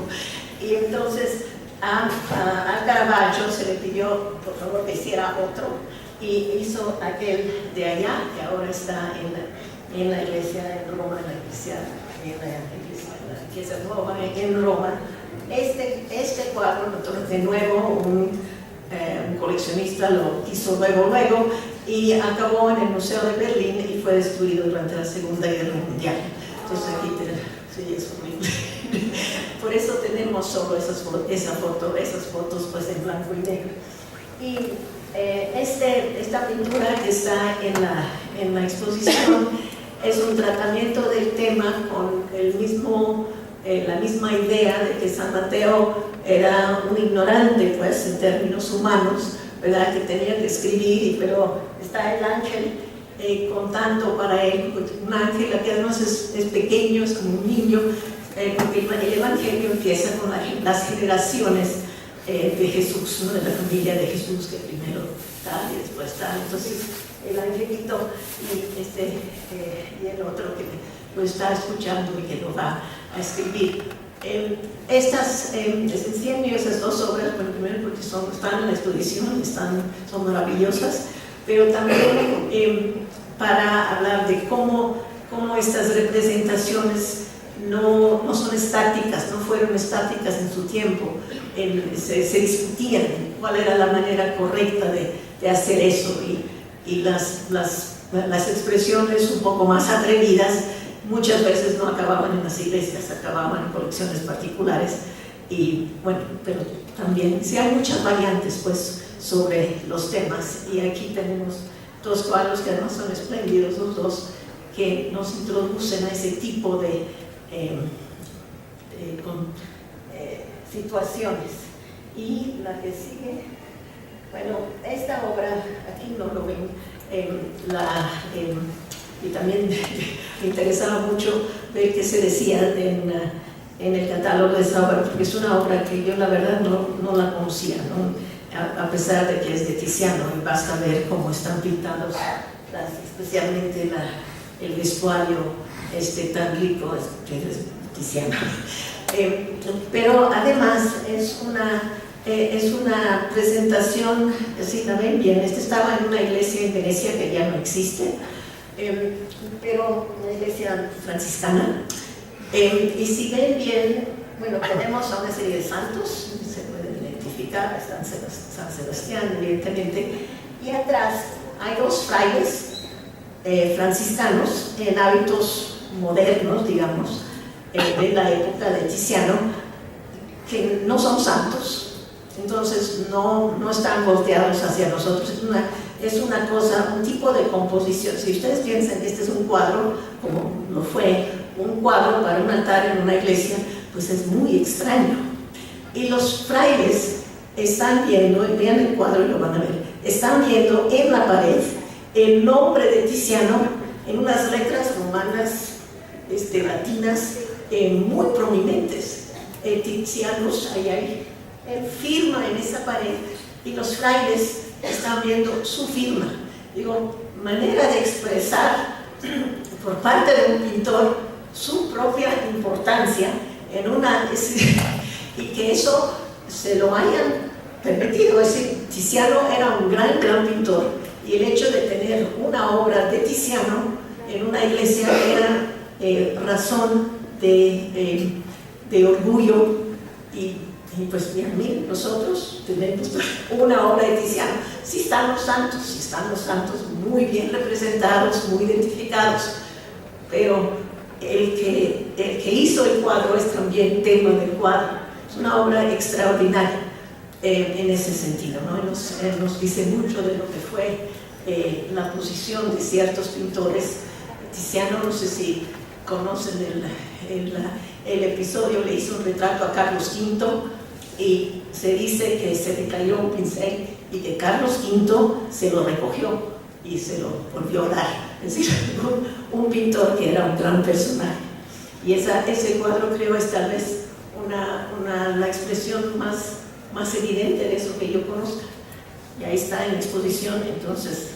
Y entonces a Caravaggio se le pidió por favor que hiciera otro, y hizo aquel de allá, que ahora está en la iglesia en Roma, en la iglesia nueva en Roma. Este cuadro, de nuevo, un coleccionista lo quiso luego, y acabó en el Museo de Berlín y fue destruido durante la Segunda Guerra Mundial. Entonces aquí sí, es horrible. Por eso tenemos solo esas fotos pues en blanco y negro. Y esta pintura que está en la exposición es un tratamiento del tema con la misma idea de que San Mateo era un ignorante pues en términos humanos, ¿verdad? Que tenía que escribir, pero está el ángel contando para él, un ángel que además es pequeño, es como un niño, porque el Evangelio empieza con las generaciones de Jesús, ¿no? De la familia de Jesús, que primero tal y después tal. Entonces el angelito y el otro que lo está escuchando y que lo va a escribir. Les enseño esas dos obras, bueno, primero porque están en la exposición, son maravillosas, pero también para hablar de cómo estas representaciones no son estáticas, no fueron estáticas en su tiempo. Se discutían cuál era la manera correcta de hacer eso, y las expresiones un poco más atrevidas muchas veces no acababan en las iglesias, acababan en colecciones particulares. Y bueno, pero también sí hay muchas variantes pues sobre los temas, y aquí tenemos dos cuadros que además son espléndidos, los dos, que nos introducen a ese tipo de situaciones. Y la que sigue, bueno, esta obra, aquí no lo ven, y también me interesaba mucho ver qué se decía en el catálogo de esta obra, porque es una obra que yo la verdad no la conocía, ¿no? A pesar de que es de Tiziano, y basta ver cómo están pintados, especialmente el vestuario tan rico, es Tiziano. Pero además es una presentación, si la ven bien, estaba en una iglesia en Venecia que ya no existe, pero una iglesia franciscana. Y si ven bien, bueno, tenemos a una serie de santos, se pueden identificar, están San Sebastián, evidentemente, y atrás hay dos frailes franciscanos en hábitos modernos, digamos, de la época de Tiziano, que no son santos. Entonces no están volteados hacia nosotros, es una cosa, un tipo de composición. Si ustedes piensan que este es un cuadro, como lo fue un cuadro para un altar en una iglesia, pues es muy extraño. Y los frailes están viendo, vean el cuadro y lo van a ver, están viendo en la pared el nombre de Tiziano en unas letras romanas, latinas, muy prominentes. Tizianos, ahí él firma en esa pared y los frailes están viendo su firma. Digo, manera de expresar por parte de un pintor su propia importancia y que eso se lo hayan permitido. Es decir, Tiziano era un gran pintor y el hecho de tener una obra de Tiziano en una iglesia era razón de orgullo. Y pues miren, nosotros tenemos una obra de Tiziano. Sí están los santos muy bien representados, muy identificados, pero el que hizo el cuadro es también tema del cuadro. Es una obra extraordinaria en ese sentido, ¿no? Nos dice mucho de lo que fue la posición de ciertos pintores. Tiziano, no sé si conocen el episodio, le hizo un retrato a Carlos V y se dice que se le cayó un pincel y que Carlos V se lo recogió y se lo volvió a dar. Es decir, un pintor que era un gran personaje. Y ese cuadro creo es tal vez la expresión más evidente de eso que yo conozco. Y ahí está en exposición, entonces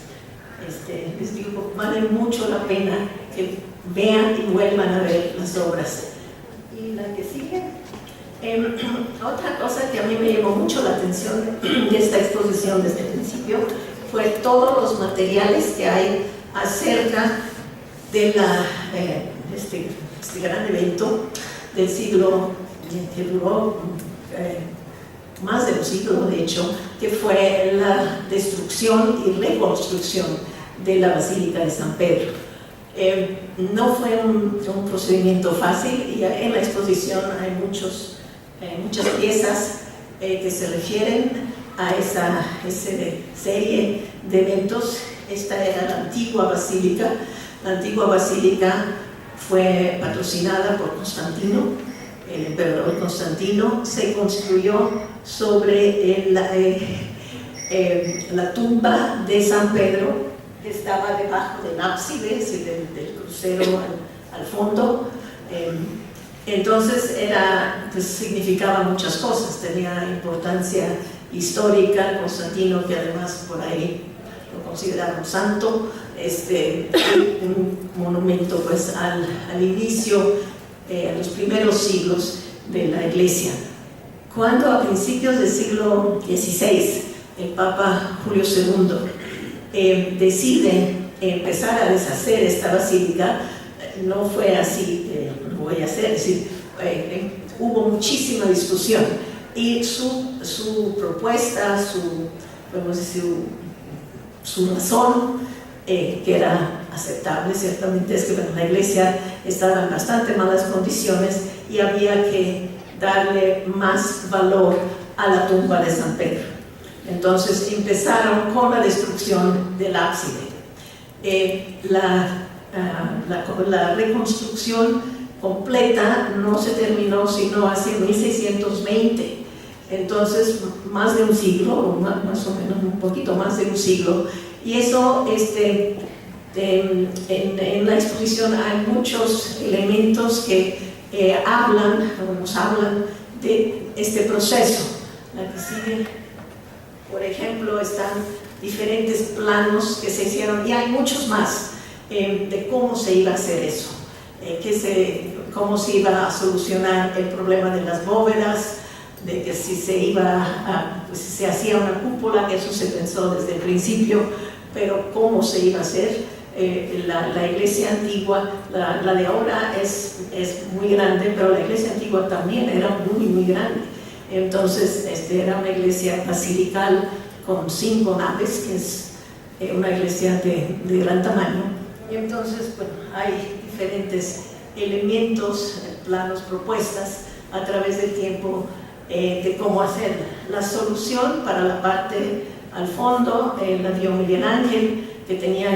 les digo, vale mucho la pena que vean y vuelvan a ver las obras. Y la que sigue, otra cosa que a mí me llamó mucho la atención de esta exposición desde el principio fue todos los materiales que hay acerca de este gran evento del siglo, que duró más de un siglo, de hecho, que fue la destrucción y reconstrucción de la Basílica de San Pedro. No fue un procedimiento fácil y en la exposición hay muchas piezas que se refieren a esa serie de eventos. Esta era la antigua basílica. La antigua basílica fue patrocinada por Constantino, el emperador Constantino. Se construyó sobre la tumba de San Pedro, que estaba debajo del ábside, del crucero al fondo. Entonces significaba muchas cosas, tenía importancia histórica. Constantino, que además por ahí lo consideraron santo, un monumento pues al inicio, a los primeros siglos de la Iglesia. Cuando a principios del siglo XVI el Papa Julio II decide empezar a deshacer esta basílica, no fue así, lo voy a hacer, es decir, hubo muchísima discusión y su propuesta, su razón, que era aceptable ciertamente, es que la iglesia estaba en bastante malas condiciones y había que darle más valor a la tumba de San Pedro. Entonces empezaron con la destrucción del ábside. La reconstrucción completa no se terminó sino hacia 1620. Entonces, más de un siglo, más o menos un poquito más de un siglo. Y eso, en la exposición hay muchos elementos que nos hablan de este proceso. La que sigue, por ejemplo, están diferentes planos que se hicieron, y hay muchos más de cómo se iba a hacer eso. cómo se iba a solucionar el problema de las bóvedas, de que si pues si se hacía una cúpula, que eso se pensó desde el principio, pero cómo se iba a hacer. La iglesia antigua, la de ahora es muy grande, pero la iglesia antigua también era muy, muy grande. Entonces era una iglesia basilical con 5 naves, que es una iglesia de gran tamaño. Y entonces, bueno, hay diferentes elementos, planos, propuestas a través del tiempo de cómo hacer. La solución para la parte al fondo la dio Miguel Ángel, que tenía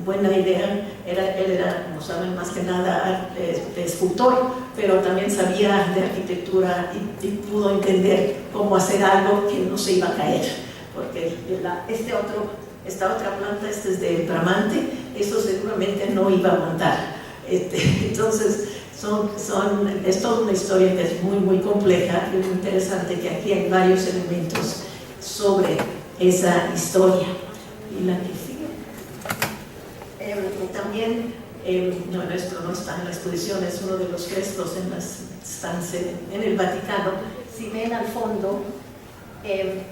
buena idea. Él era, como saben, más que nada escultor, pero también sabía de arquitectura y pudo entender cómo hacer algo que no se iba a caer, porque esta otra planta, es de Bramante, eso seguramente no iba a aguantar. Entonces es toda una historia que es muy, muy compleja y muy interesante, que aquí hay varios elementos sobre esa historia. Y la que sigue. También, bueno, esto no está en la exposición, es uno de los frescos están en el Vaticano. Si ven al fondo,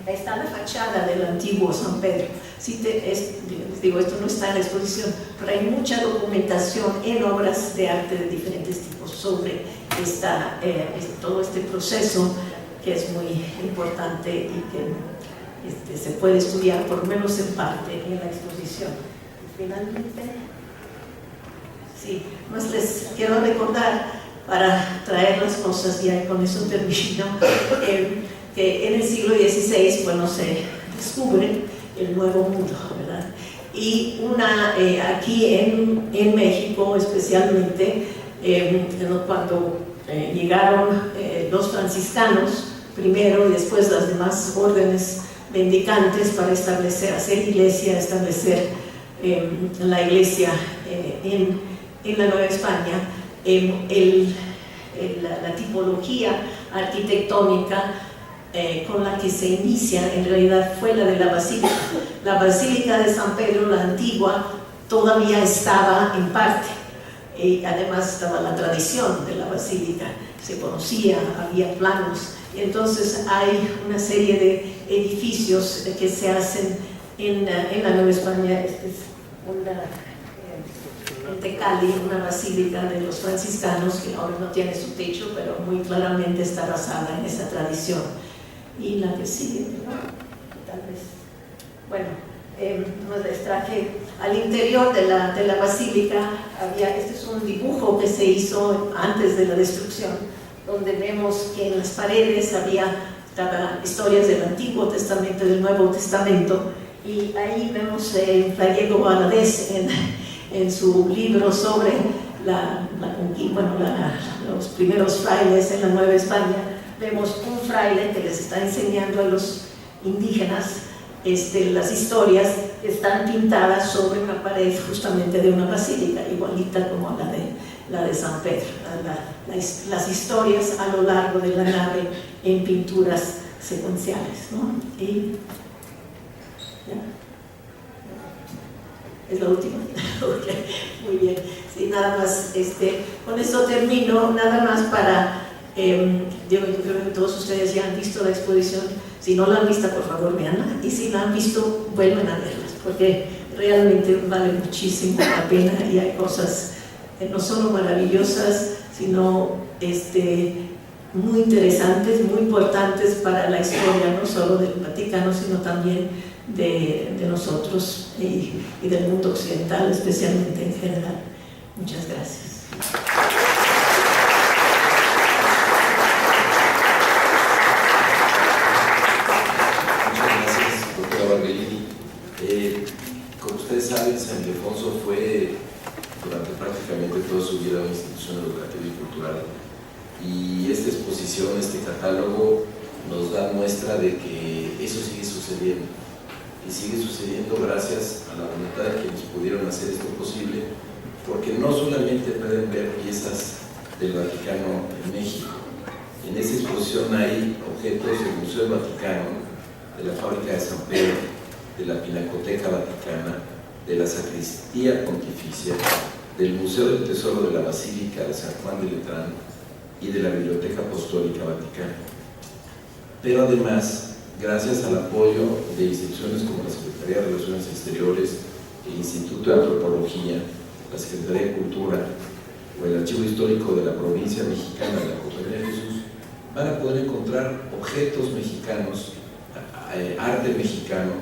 está la fachada del antiguo San Pedro. Les digo, esto no está en la exposición, pero hay mucha documentación en obras de arte de diferentes tipos sobre todo este proceso, que es muy importante y que se puede estudiar, por lo menos en parte, en la exposición. Y finalmente, sí, pues les quiero recordar, para traer las cosas, ya con eso termino, que en el siglo XVI, bueno, se descubre el Nuevo Mundo, ¿verdad? Y aquí en México especialmente, cuando llegaron los franciscanos primero y después las demás órdenes mendicantes para hacer iglesia, establecer la iglesia en la Nueva España, la tipología arquitectónica con la que se inicia en realidad fue la de la basílica. La basílica de San Pedro, la antigua, todavía estaba en parte. Además estaba la tradición de la basílica, se conocía, había planos. Entonces hay una serie de edificios que se hacen en la Nueva España. Este es en Tecali, una basílica de los franciscanos, que ahora no tiene su techo, pero muy claramente está basada en esa tradición. Y la que sigue, ¿no? Tal vez. Bueno, les traje al interior de la basílica. Este es un dibujo que se hizo antes de la destrucción, donde vemos que en las paredes estaban historias del Antiguo Testamento y del Nuevo Testamento, y ahí vemos Flaiego Valadez en su libro sobre los primeros frailes en la Nueva España. Vemos un fraile que les está enseñando a los indígenas las historias que están pintadas sobre una pared justamente de una basílica, igualita como la de San Pedro. Las historias a lo largo de la nave en pinturas secuenciales, ¿no? Y ya. Es la última. Okay, muy bien. Sí, nada más, con esto termino, nada más para, yo creo que todos ustedes ya han visto la exposición. Si no la han visto, por favor, veanla, y si la han visto, vuelvan a verlas, porque realmente vale muchísimo la pena, y hay cosas no solo maravillosas, sino muy interesantes, muy importantes para la historia, no solo del Vaticano, sino también de nosotros y del mundo occidental, especialmente en general. Muchas gracias. Como ustedes saben, San Ildefonso fue durante prácticamente toda su vida una institución educativa y cultural, y esta exposición, este catálogo nos da muestra de que eso sigue sucediendo, y sigue sucediendo gracias a la voluntad de quienes pudieron hacer esto posible, porque no solamente pueden ver piezas del Vaticano en México. En esta exposición hay objetos del Museo del Vaticano, de la Fábrica de San Pedro, de la Pinacoteca Vaticana, de la Sacristía Pontificia, del Museo del Tesoro de la Basílica de San Juan de Letrán y de la Biblioteca Apostólica Vaticana. Pero además, gracias al apoyo de instituciones como la Secretaría de Relaciones Exteriores, el Instituto de Antropología, la Secretaría de Cultura o el Archivo Histórico de la Provincia Mexicana de la Compañía de Jesús, van a poder encontrar objetos mexicanos, arte mexicano,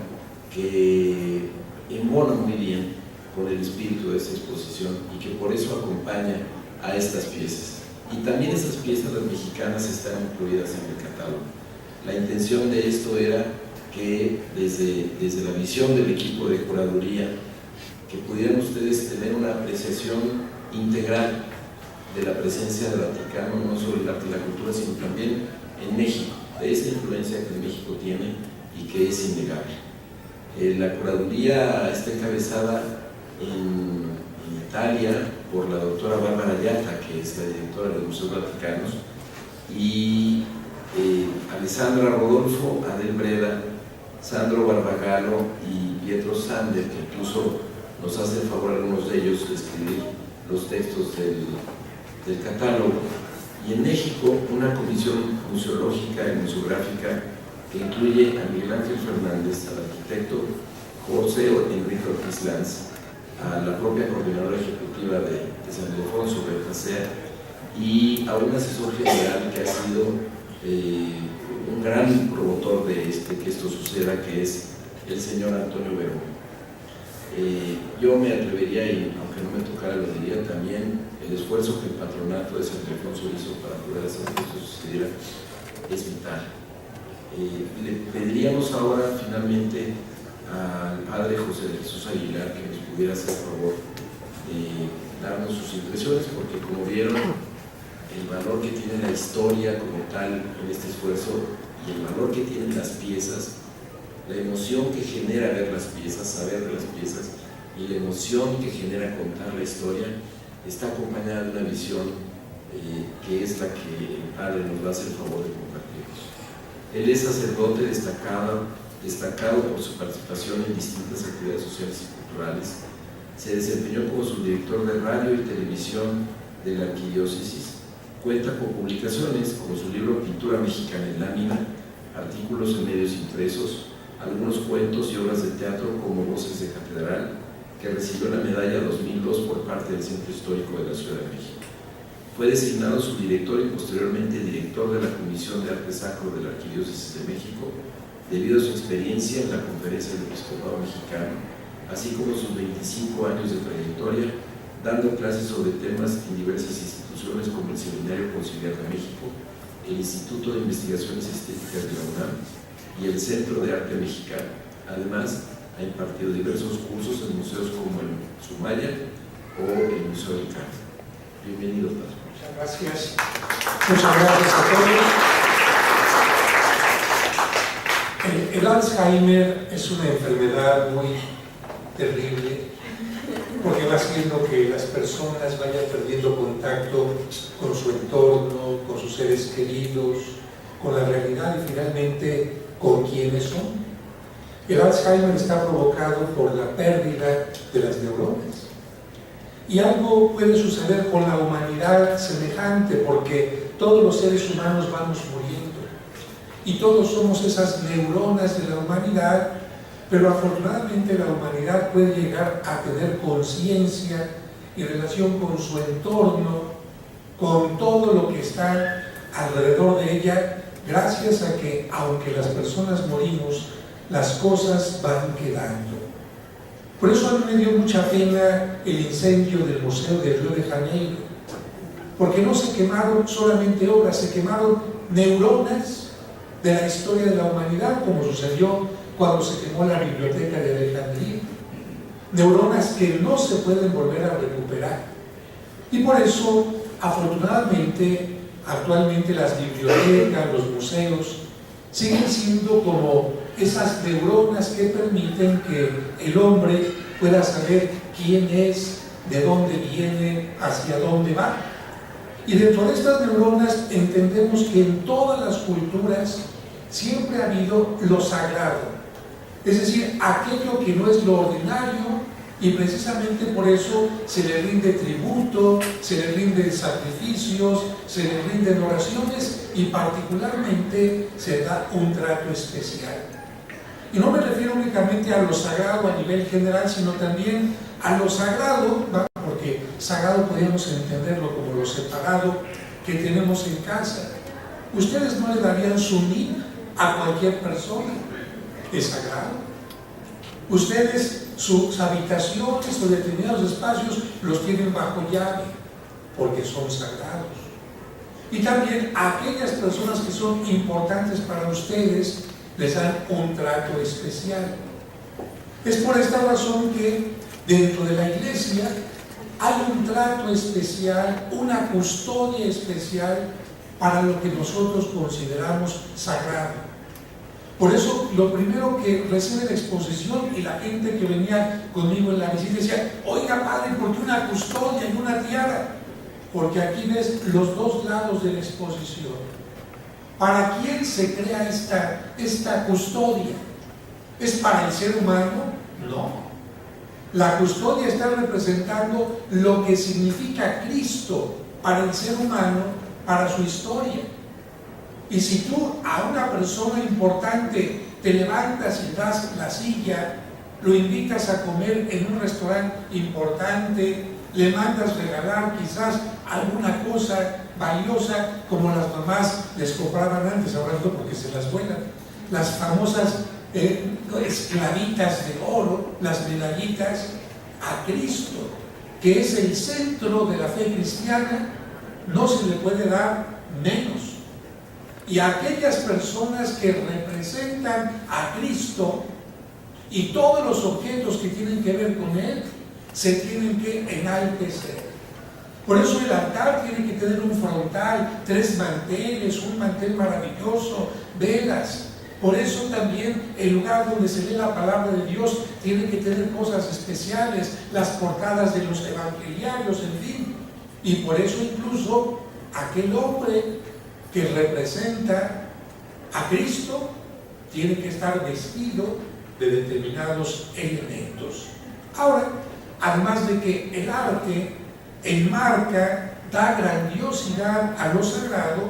que embona muy bien con el espíritu de esta exposición y que por eso acompaña a estas piezas. Y también estas piezas, las mexicanas, están incluidas en el catálogo. La intención de esto era que desde la visión del equipo de curaduría, que pudieran ustedes tener una apreciación integral de la presencia del Vaticano, no solo el arte y la cultura, sino también en México, de esa influencia que México tiene y que es innegable. La curaduría está encabezada en Italia por la doctora Bárbara Ayata, que es la directora de los Museos Vaticanos, y Alessandra Rodolfo, Adel Breda, Sandro Barbagallo y Pietro Sander, que incluso nos hace el favor algunos de ellos de escribir los textos del catálogo. Y en México, una comisión museológica y museográfica que incluye a Miguel Ángel Fernández, al arquitecto José Enrique Ortiz Lanz, a la propia coordinadora ejecutiva de San Ildefonso, Bertasea, y a un asesor general que ha sido un gran promotor de que esto suceda, que es el señor Antonio Verón. Yo me atrevería, y aunque no me tocara, lo diría también, el esfuerzo que el patronato de San Ildefonso hizo para poder hacer que esto sucediera es vital. Le pediríamos ahora finalmente al padre José de Jesús Aguilar que nos pudiera hacer el favor de darnos sus impresiones, porque como vieron, el valor que tiene la historia como tal en este esfuerzo y el valor que tienen las piezas, la emoción que genera ver las piezas, saber de las piezas, y la emoción que genera contar la historia, está acompañada de una visión que es la que el padre nos va a hacer el favor de compartirnos. Él es sacerdote destacado por su participación en distintas actividades sociales y culturales. Se desempeñó como subdirector de radio y televisión de la Arquidiócesis. Cuenta con publicaciones como su libro Pintura Mexicana en Lámina, artículos en medios impresos, algunos cuentos y obras de teatro como Voces de Catedral, que recibió la medalla 2002 por parte del Centro Histórico de la Ciudad de México. Fue designado subdirector y posteriormente director de la Comisión de Arte Sacro de la Arquidiócesis de México, debido a su experiencia en la Conferencia del Episcopado Mexicano, así como sus 25 años de trayectoria, dando clases sobre temas en diversas instituciones como el Seminario Conciliar de México, el Instituto de Investigaciones Estéticas de la UNAM y el Centro de Arte Mexicano. Además, ha impartido diversos cursos en museos como el Sumaya o el Museo del Carmen. Bienvenido, padre. Muchas gracias. Muchas gracias a todos. El Alzheimer es una enfermedad muy terrible porque va haciendo que las personas vayan perdiendo contacto con su entorno, con sus seres queridos, con la realidad y finalmente con quiénes son. El Alzheimer está provocado por la pérdida de las neuronas. Y algo puede suceder con la humanidad semejante, porque todos los seres humanos vamos muriendo. Y todos somos esas neuronas de la humanidad, pero afortunadamente la humanidad puede llegar a tener conciencia y relación con su entorno, con todo lo que está alrededor de ella, gracias a que, aunque las personas morimos, las cosas van quedando. Por eso a mí me dio mucha pena el incendio del Museo de Río de Janeiro, porque no se quemaron solamente obras, se quemaron neuronas de la historia de la humanidad, como sucedió cuando se quemó la Biblioteca de Alejandría. Neuronas que no se pueden volver a recuperar. Y por eso, afortunadamente, actualmente las bibliotecas, los museos, siguen siendo como esas neuronas que permiten que el hombre pueda saber quién es, de dónde viene, hacia dónde va. Y dentro de estas neuronas entendemos que en todas las culturas siempre ha habido lo sagrado, es decir, aquello que no es lo ordinario Y precisamente por eso se le rinde tributo, se le rinden sacrificios, se le rinden oraciones y particularmente se da un trato especial. Y no me refiero únicamente a lo sagrado a nivel general, sino también a lo sagrado, ¿va? Porque sagrado podríamos entenderlo como lo separado que tenemos en casa. Ustedes no le darían su NIP a cualquier persona, es sagrado. Ustedes sus habitaciones o determinados espacios los tienen bajo llave porque son sagrados. Y también a aquellas personas que son importantes para ustedes les dan un trato especial. Es por esta razón que dentro de la iglesia hay un trato especial, una custodia especial para lo que nosotros consideramos sagrado. Por eso lo primero que recibe la exposición y la gente que venía conmigo en la visita decía: oiga padre, ¿por qué una custodia y una tiara? Porque aquí ves los dos lados de la exposición. ¿Para quién se crea esta custodia? ¿Es para el ser humano? No. La custodia está representando lo que significa Cristo para el ser humano, para su historia. Y si tú a una persona importante te levantas y das la silla, lo invitas a comer en un restaurante importante, le mandas regalar quizás alguna cosa valiosa, como las mamás les compraban antes, ahora no porque se las vuelan, las famosas esclavitas de oro, las medallitas, a Cristo, que es el centro de la fe cristiana, no se le puede dar menos. Y a aquellas personas que representan a Cristo y todos los objetos que tienen que ver con Él, se tienen que enaltecer. Por eso el altar tiene que tener un frontal, 3 manteles, un mantel maravilloso, velas. Por eso también el lugar donde se lee la palabra de Dios tiene que tener cosas especiales, las portadas de los evangeliarios, en fin. Y por eso incluso aquel hombre que representa a Cristo tiene que estar vestido de determinados elementos. Ahora, además de que el arte enmarca, da grandiosidad a lo sagrado,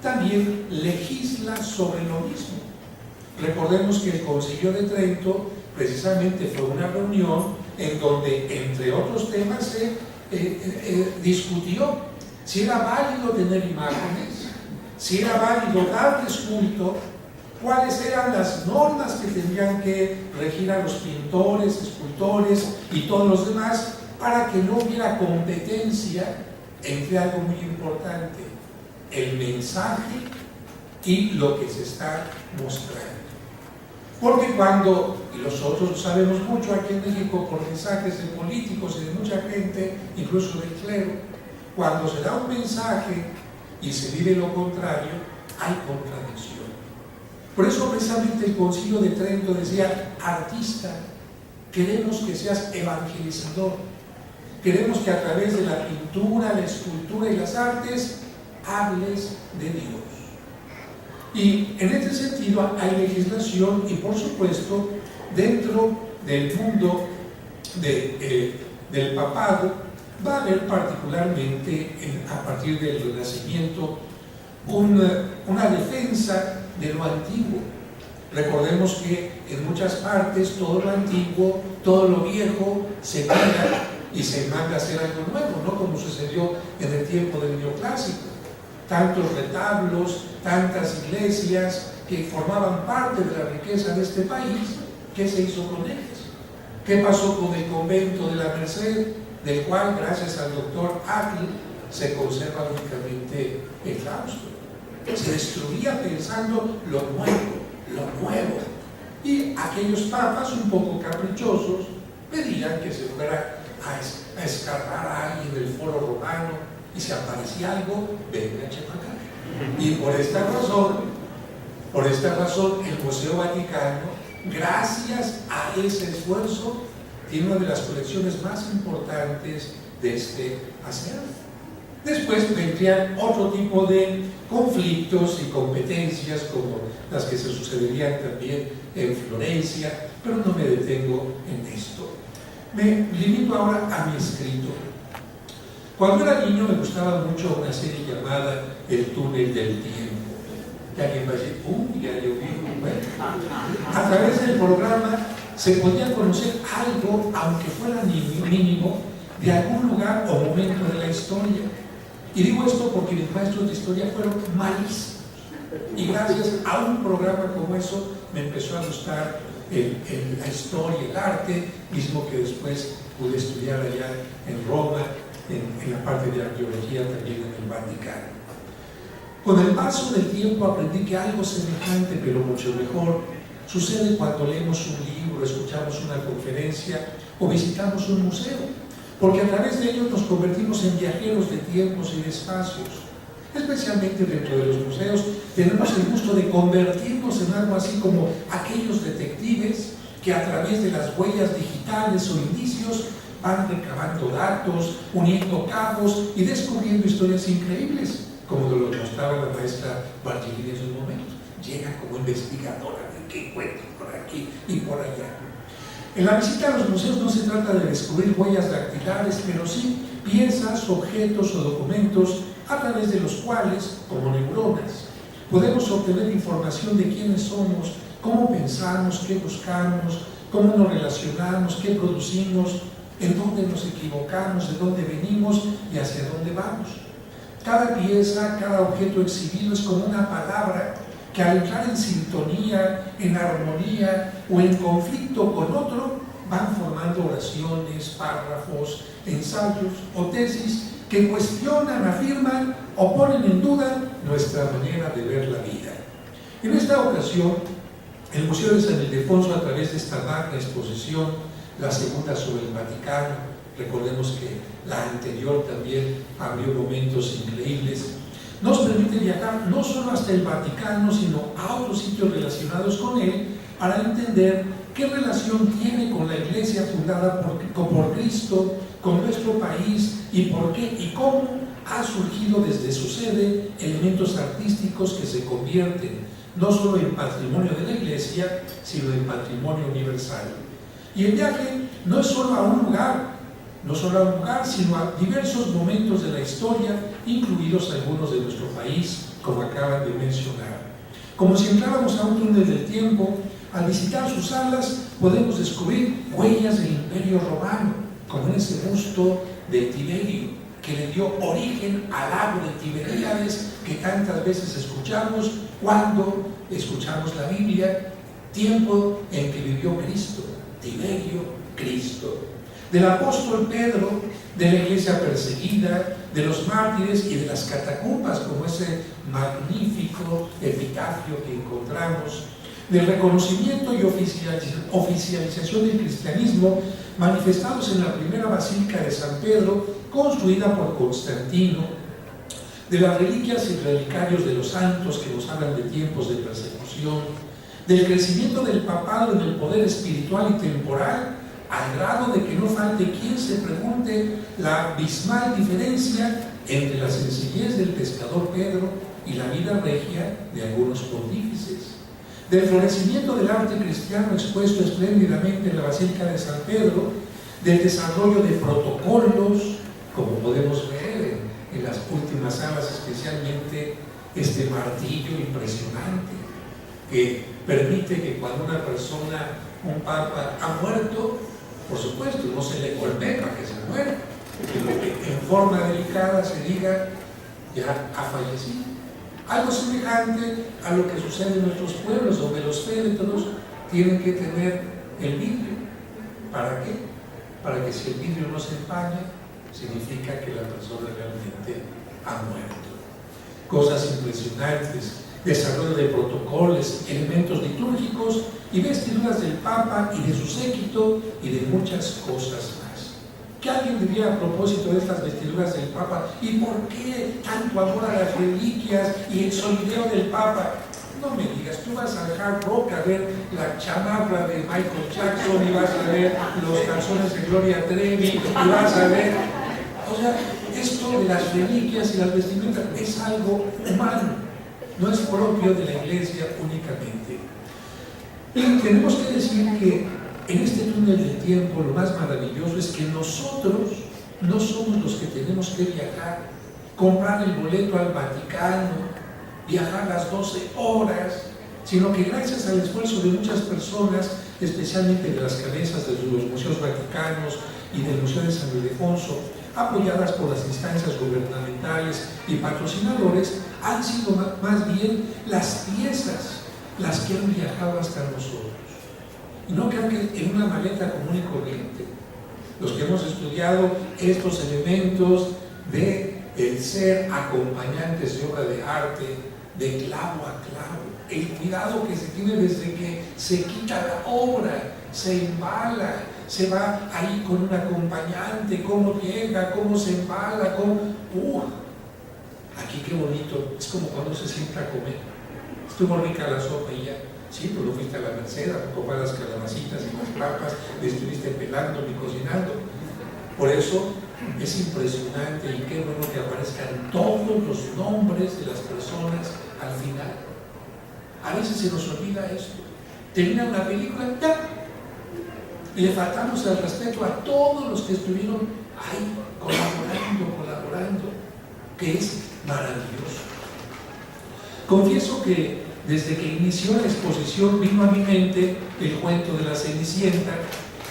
también legisla sobre lo mismo. Recordemos que el Concilio de Trento precisamente fue una reunión en donde, entre otros temas, se discutió si era válido tener imágenes, si era válido darles culto, cuáles eran las normas que tendrían que regir a los pintores, escultores y todos los demás, para que no hubiera competencia entre algo muy importante, el mensaje y lo que se está mostrando. Porque cuando, y nosotros lo sabemos mucho aquí en México por mensajes de políticos y de mucha gente, incluso del clero, cuando se da un mensaje y se vive lo contrario, hay contradicción. Por eso precisamente el Concilio de Trento decía: artista, queremos que seas evangelizador, queremos que a través de la pintura, la escultura y las artes hables de Dios. Y en este sentido hay legislación y, por supuesto, dentro del mundo del papado va a haber particularmente a partir del Renacimiento una defensa de lo antiguo. Recordemos que en muchas partes todo lo antiguo, todo lo viejo se queda y se manda a hacer algo nuevo, ¿no? Como sucedió en el tiempo del neoclásico. Tantos retablos, tantas iglesias que formaban parte de la riqueza de este país, ¿qué se hizo con ellas? ¿Qué pasó con el convento de la Merced, del cual, gracias al doctor Atl, se conserva únicamente el claustro? Se destruía pensando lo nuevo. Y aquellos papas, un poco caprichosos, pedían que se fuera a escarbar a alguien del foro romano, y si aparecía algo, venga a Chepacá. Y por esta razón, el Museo Vaticano, gracias a ese esfuerzo, tiene una de las colecciones más importantes de este acervo. Después vendrían otro tipo de conflictos y competencias, como las que se sucederían también en Florencia, pero no me detengo en esto. Me limito ahora a mi escrito. Cuando era niño me gustaba mucho una serie llamada El túnel del tiempo. Y alguien va a decir, ya llovió. Bueno, a través del programa se podía conocer algo, aunque fuera mínimo, de algún lugar o momento de la historia. Y digo esto porque mis maestros de historia fueron malísimos. Y gracias a un programa como eso me empezó a gustar la historia, el arte, mismo que después pude estudiar allá en Roma, en la parte de arqueología, también en el Vaticano. Con el paso del tiempo aprendí que algo semejante, pero mucho mejor, sucede cuando leemos un libro, escuchamos una conferencia o visitamos un museo, porque a través de ellos nos convertimos en viajeros de tiempos y de espacios. Especialmente dentro de los museos tenemos el gusto de convertirnos en algo así como aquellos detectives que a través de las huellas digitales o indicios van recabando datos, uniendo cabos y descubriendo historias increíbles, como lo mostraba la maestra Bargellini en su momento. Llega como investigadora de qué encuentro por aquí y por allá. En la visita a los museos no se trata de descubrir huellas dactilares, pero sí piezas, objetos o documentos a través de los cuales, como neuronas, podemos obtener información de quiénes somos, cómo pensamos, qué buscamos, cómo nos relacionamos, qué producimos, en dónde nos equivocamos, de dónde venimos y hacia dónde vamos. Cada pieza, cada objeto exhibido es como una palabra que al entrar en sintonía, en armonía o en conflicto con otro, van formando oraciones, párrafos, ensayos o tesis que cuestionan, afirman o ponen en duda nuestra manera de ver la vida. En esta ocasión, el Museo de San Ildefonso, a través de esta magna exposición, la segunda sobre el Vaticano, recordemos que la anterior también abrió momentos increíbles, nos permite viajar no solo hasta el Vaticano, sino a otros sitios relacionados con él, para entender qué relación tiene con la Iglesia fundada por Cristo, con nuestro país, y por qué y cómo ha surgido desde su sede elementos artísticos que se convierten no solo en patrimonio de la Iglesia, sino en patrimonio universal. Y el viaje no es solo a un lugar, sino a diversos momentos de la historia, incluidos algunos de nuestro país, como acaban de mencionar. Como si entráramos a un túnel del tiempo, al visitar sus salas podemos descubrir huellas del Imperio Romano, como en ese busto de Tiberio, que le dio origen al lago de Tiberíades que tantas veces escuchamos cuando escuchamos la Biblia, tiempo en que vivió Cristo, Tiberio, Cristo. Del apóstol Pedro, de la iglesia perseguida, de los mártires y de las catacumbas, como ese magnífico epitafio que encontramos, del reconocimiento y oficialización del cristianismo manifestados en la primera basílica de San Pedro, construida por Constantino, de las reliquias y relicarios de los santos que nos hablan de tiempos de persecución, del crecimiento del papado en el poder espiritual y temporal, al grado de que no falte quien se pregunte la abismal diferencia entre la sencillez del pescador Pedro y la vida regia de algunos pontífices, del florecimiento del arte cristiano expuesto espléndidamente en la Basílica de San Pedro, del desarrollo de protocolos, como podemos ver en las últimas salas, especialmente este martillo impresionante, que permite que cuando una persona, un papa, ha muerto, por supuesto, no se le golpea para que se muera, sino que en forma delicada se diga, ya ha fallecido. Algo semejante a lo que sucede en nuestros pueblos, donde los féretros tienen que tener el vidrio. ¿Para qué? Para que si el vidrio no se empaña, significa que la persona realmente ha muerto. Cosas impresionantes, desarrollo de protocolos, elementos litúrgicos y vestiduras del Papa y de su séquito y de muchas cosas más. Que alguien diría a propósito de estas vestiduras del Papa, ¿y por qué tanto amor a las reliquias y el solideo del Papa? No me digas, tú vas al Hard Rock a ver la chamarra de Michael Jackson y vas a ver los calzones de Gloria Trevi y vas a ver... O sea, esto de las reliquias y las vestimentas es algo humano, no es propio de la Iglesia únicamente. Y tenemos que decir que en este túnel del tiempo lo más maravilloso es que nosotros no somos los que tenemos que viajar, comprar el boleto al Vaticano, viajar las 12 horas, sino que gracias al esfuerzo de muchas personas, especialmente de las cabezas de los museos vaticanos y del Museo de San Ildefonso, apoyadas por las instancias gubernamentales y patrocinadores, han sido más bien las piezas las que han viajado hasta nosotros. Y no crean que en una maleta común y corriente. Los que hemos estudiado estos elementos de el ser acompañantes de obra de arte, de clavo a clavo, el cuidado que se tiene desde que se quita la obra, se embala, se va ahí con un acompañante, cómo llega, cómo se embala, cómo... Aquí qué bonito, es como cuando se sienta a comer. Estuvo rica la sopa y ya. Sí, pues no fuiste a la Merced a comprar las calabacitas y las papas, le estuviste pelando ni cocinando. Por eso es impresionante y qué bueno que aparezcan todos los nombres de las personas al final. A veces se nos olvida esto. Termina una película, ¡ya! Y le faltamos el respeto a todos los que estuvieron ahí colaborando, que es maravilloso. Confieso que desde que inició la exposición vino a mi mente el cuento de la Cenicienta,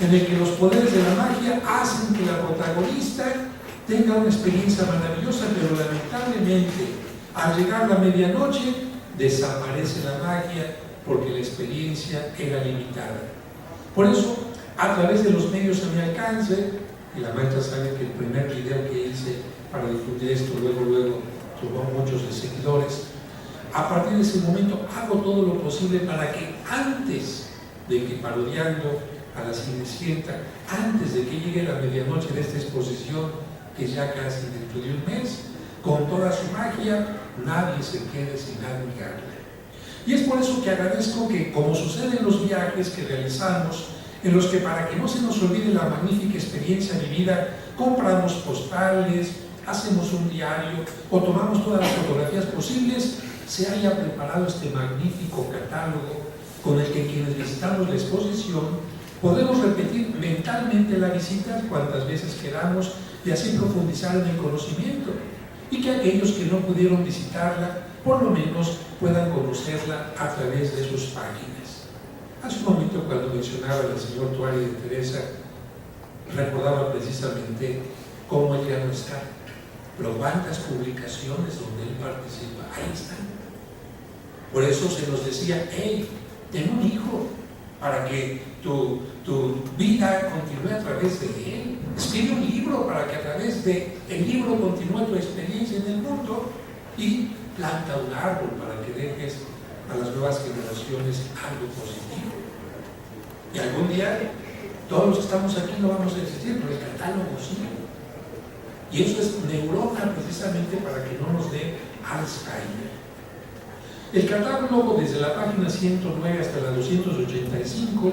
en el que los poderes de la magia hacen que la protagonista tenga una experiencia maravillosa, pero lamentablemente al llegar la medianoche desaparece la magia porque la experiencia era limitada. Por eso, a través de los medios a mi alcance, y la maestra sabe que el primer video que hice para difundir esto luego tuvo muchos de seguidores, a partir de ese momento hago todo lo posible para que antes de que, parodiando a la Cenicienta, antes de que llegue la medianoche de esta exposición, que es ya casi dentro de un mes, con toda su magia, nadie se quede sin admirarla. Y es por eso que agradezco que, como sucede en los viajes que realizamos, en los que, para que no se nos olvide la magnífica experiencia vivida, compramos postales, hacemos un diario o tomamos todas las fotografías posibles, se haya preparado este magnífico catálogo con el que quienes visitamos la exposición podemos repetir mentalmente la visita cuantas veces queramos y así profundizar en el conocimiento, y que aquellos que no pudieron visitarla por lo menos puedan conocerla a través de sus páginas. Hace un momento, cuando mencionaba al señor Tuari de Teresa, recordaba precisamente cómo él ya no está, pero cuántas publicaciones donde él participa, ahí están. Por eso se nos decía, hey, ten un hijo para que tu vida continúe a través de él. Escribe un libro para que a través del libro continúe tu experiencia en el mundo, y planta un árbol para que dejes a las nuevas generaciones algo positivo. Y algún día todos los que estamos aquí no vamos a existir, pero el catálogo sí. Y eso es neurona precisamente para que no nos dé Alzheimer. El catálogo, desde la página 109 hasta la 285,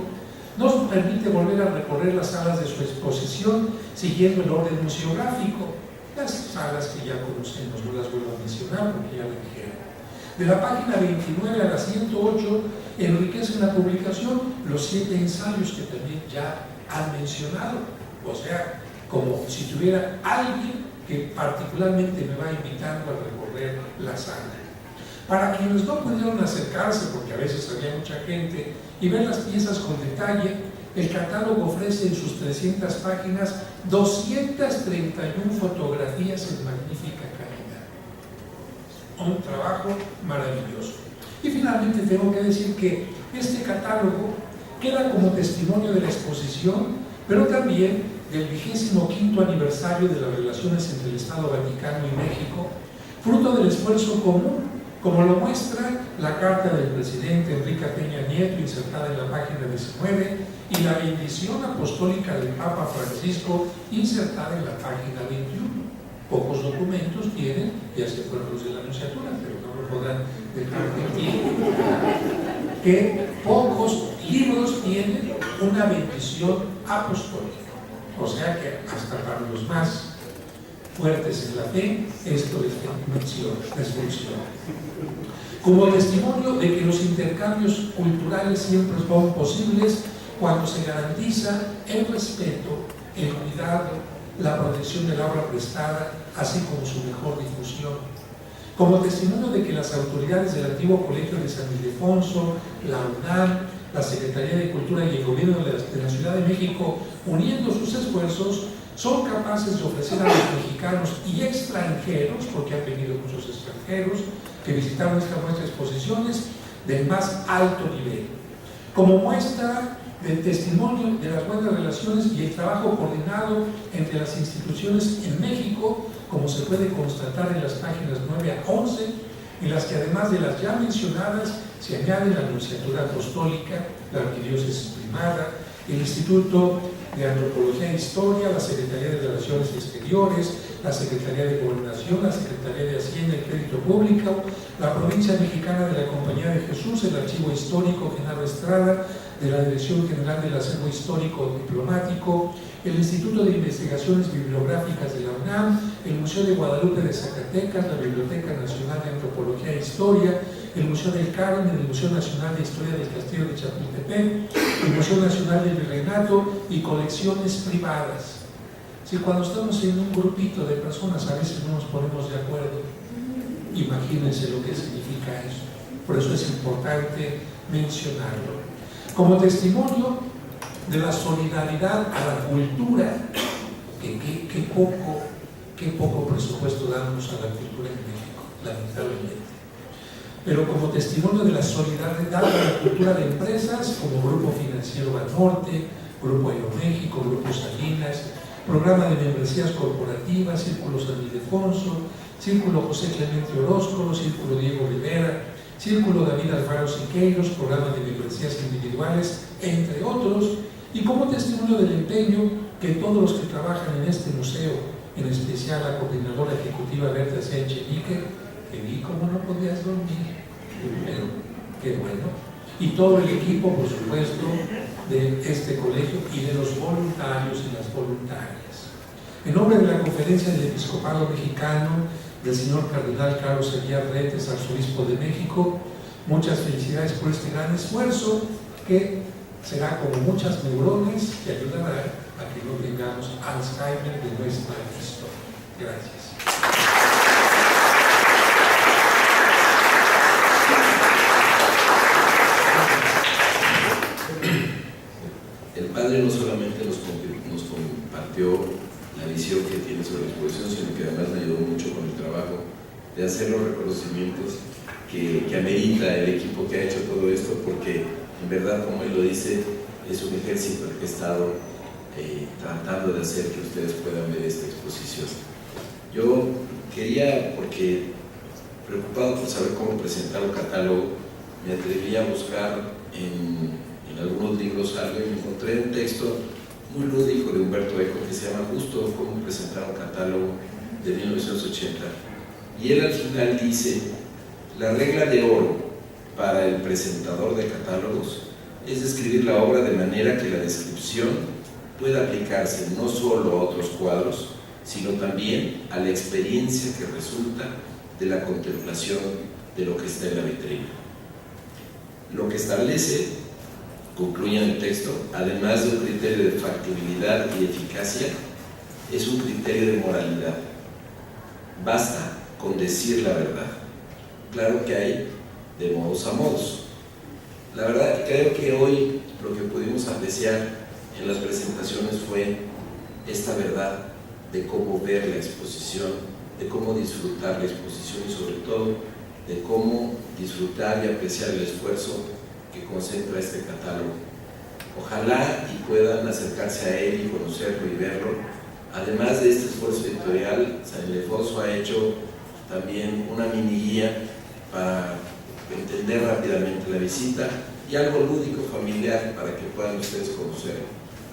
nos permite volver a recorrer las salas de su exposición siguiendo el orden museográfico. Las salas que ya conocemos, no las vuelvo a mencionar porque ya lo dijeron. De la página 29 a la 108 enriquecen la publicación los 7 ensayos que también ya han mencionado. O sea, como si tuviera alguien que particularmente me va invitando a recorrer la sala. Para quienes no pudieron acercarse, porque a veces había mucha gente, y ver las piezas con detalle, el catálogo ofrece en sus 300 páginas 231 fotografías en magnífica calidad. Un trabajo maravilloso. Y finalmente tengo que decir que este catálogo queda como testimonio de la exposición, pero también del 25º aniversario de las relaciones entre el Estado Vaticano y México, fruto del esfuerzo común, como lo muestra la carta del presidente Enrique Peña Nieto, insertada en la página 19, y la bendición apostólica del Papa Francisco, insertada en la página 21. Pocos documentos tienen, ya se fueron los de la Anunciatura, pero no lo podrán dejar de aquí, que pocos libros tienen una bendición apostólica. O sea que hasta para los más fuertes en la fe, esto es función. Como testimonio de que los intercambios culturales siempre son posibles, cuando se garantiza el respeto, el cuidado, la protección de la obra prestada, así como su mejor difusión. Como testimonio de que las autoridades del antiguo Colegio de San Ildefonso, la UNAM, la Secretaría de Cultura y el Gobierno de la Ciudad de México, uniendo sus esfuerzos, son capaces de ofrecer a los mexicanos y extranjeros, porque han venido muchos extranjeros que visitaron esta muestra de exposiciones, del más alto nivel. Como muestra del testimonio de las buenas relaciones y el trabajo coordinado entre las instituciones en México, como se puede constatar en las páginas 9 a 11, en las que además de las ya mencionadas se añade la Nunciatura Apostólica, la Arquidiócesis Primada, el Instituto de Antropología e Historia, la Secretaría de Relaciones Exteriores, la Secretaría de Gobernación, la Secretaría de Hacienda y Crédito Público, la Provincia Mexicana de la Compañía de Jesús, el Archivo Histórico Genaro Estrada, de la Dirección General del Acervo Histórico Diplomático, el Instituto de Investigaciones Bibliográficas de la UNAM, el Museo de Guadalupe de Zacatecas, la Biblioteca Nacional de Antropología e Historia, el Museo del Carmen, el Museo Nacional de Historia del Castillo de Chapultepec, el Museo Nacional del Virreinato y colecciones privadas. Si cuando estamos en un grupito de personas a veces no nos ponemos de acuerdo, imagínense lo que significa eso. Por eso es importante mencionarlo. Como testimonio de la solidaridad a la cultura, qué poco presupuesto damos a la cultura en México, lamentablemente. Pero como testimonio de la solidaridad a la cultura de empresas como Grupo Financiero Banorte, Grupo Aeroméxico, Grupo Salinas, Programa de Membresías Corporativas, Círculo San Ildefonso, Círculo José Clemente Orozco, Círculo Diego Rivera, Círculo David Alfaro Siqueiros, Programa de Membresías Individuales, entre otros, y como testimonio del empeño que todos los que trabajan en este museo, en especial la coordinadora ejecutiva Berta Echenique, que vi cómo no podías dormir, pero qué bueno, y todo el equipo, por supuesto, de este colegio y de los voluntarios y las voluntarias. En nombre de la Conferencia del Episcopado Mexicano, del señor Cardenal Carlos Aguiar Retes, arzobispo de México, muchas felicidades por este gran esfuerzo que será como muchas neuronas que ayudará a que no tengamos Alzheimer de nuestra historia. Gracias. El Padre no solamente nos compartió la visión que tiene sobre la exposición, sino que además me ayudó mucho con el trabajo de hacer los reconocimientos que amerita el equipo que ha hecho todo esto, porque en verdad, como él lo dice, es un ejército el que ha estado tratando de hacer que ustedes puedan ver esta exposición. Yo quería, porque preocupado por saber cómo presentar un catálogo, me atreví a buscar en algunos libros algo y me encontré un texto muy lúdico de Humberto Eco que se llama justo Cómo presentar un catálogo, de 1980, y él al final dice: la regla de oro para el presentador de catálogos es describir la obra de manera que la descripción pueda aplicarse no solo a otros cuadros, sino también a la experiencia que resulta de la contemplación de lo que está en la vitrina. Lo que establece, concluye en el texto, además de un criterio de factibilidad y eficacia, es un criterio de moralidad. Basta con decir la verdad. Claro que hay de modos a modos. La verdad, creo que hoy lo que pudimos apreciar en las presentaciones fue esta verdad de cómo ver la exposición, de cómo disfrutar la exposición y sobre todo de cómo disfrutar y apreciar el esfuerzo que concentra este catálogo. Ojalá y puedan acercarse a él y conocerlo y verlo. Además de este esfuerzo editorial, San Ildefonso ha hecho también una mini guía para entender rápidamente la visita y algo lúdico familiar para que puedan ustedes conocer.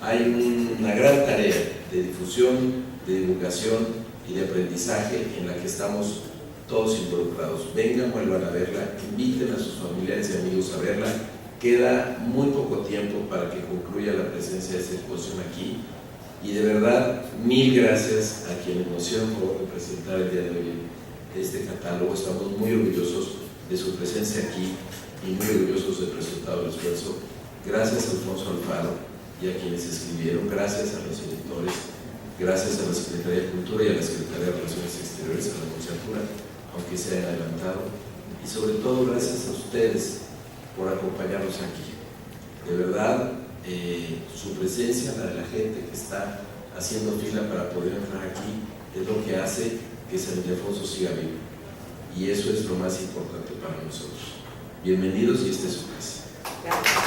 Hay una gran tarea de difusión, de divulgación y de aprendizaje en la que estamos todos involucrados. Vengan, vuelvan a verla, inviten a sus familiares y amigos a verla. Queda muy poco tiempo para que concluya la presencia de esta exposición aquí, y de verdad, mil gracias a quienes nos hicieron favor de presentar el día de hoy este catálogo. Estamos muy orgullosos de su presencia aquí y muy orgullosos del resultado del esfuerzo. Gracias a Alfonso Alfaro y a quienes escribieron, gracias a los editores, gracias a la Secretaría de Cultura y a la Secretaría de Relaciones Exteriores, a la Nunciatura, aunque se hayan adelantado, y sobre todo gracias a ustedes por acompañarnos aquí. De verdad, su presencia, la de la gente que está haciendo fila para poder entrar aquí, es lo que hace que San Ildefonso siga vivo. Y eso es lo más importante para nosotros. Bienvenidos y esta es su casa. Gracias.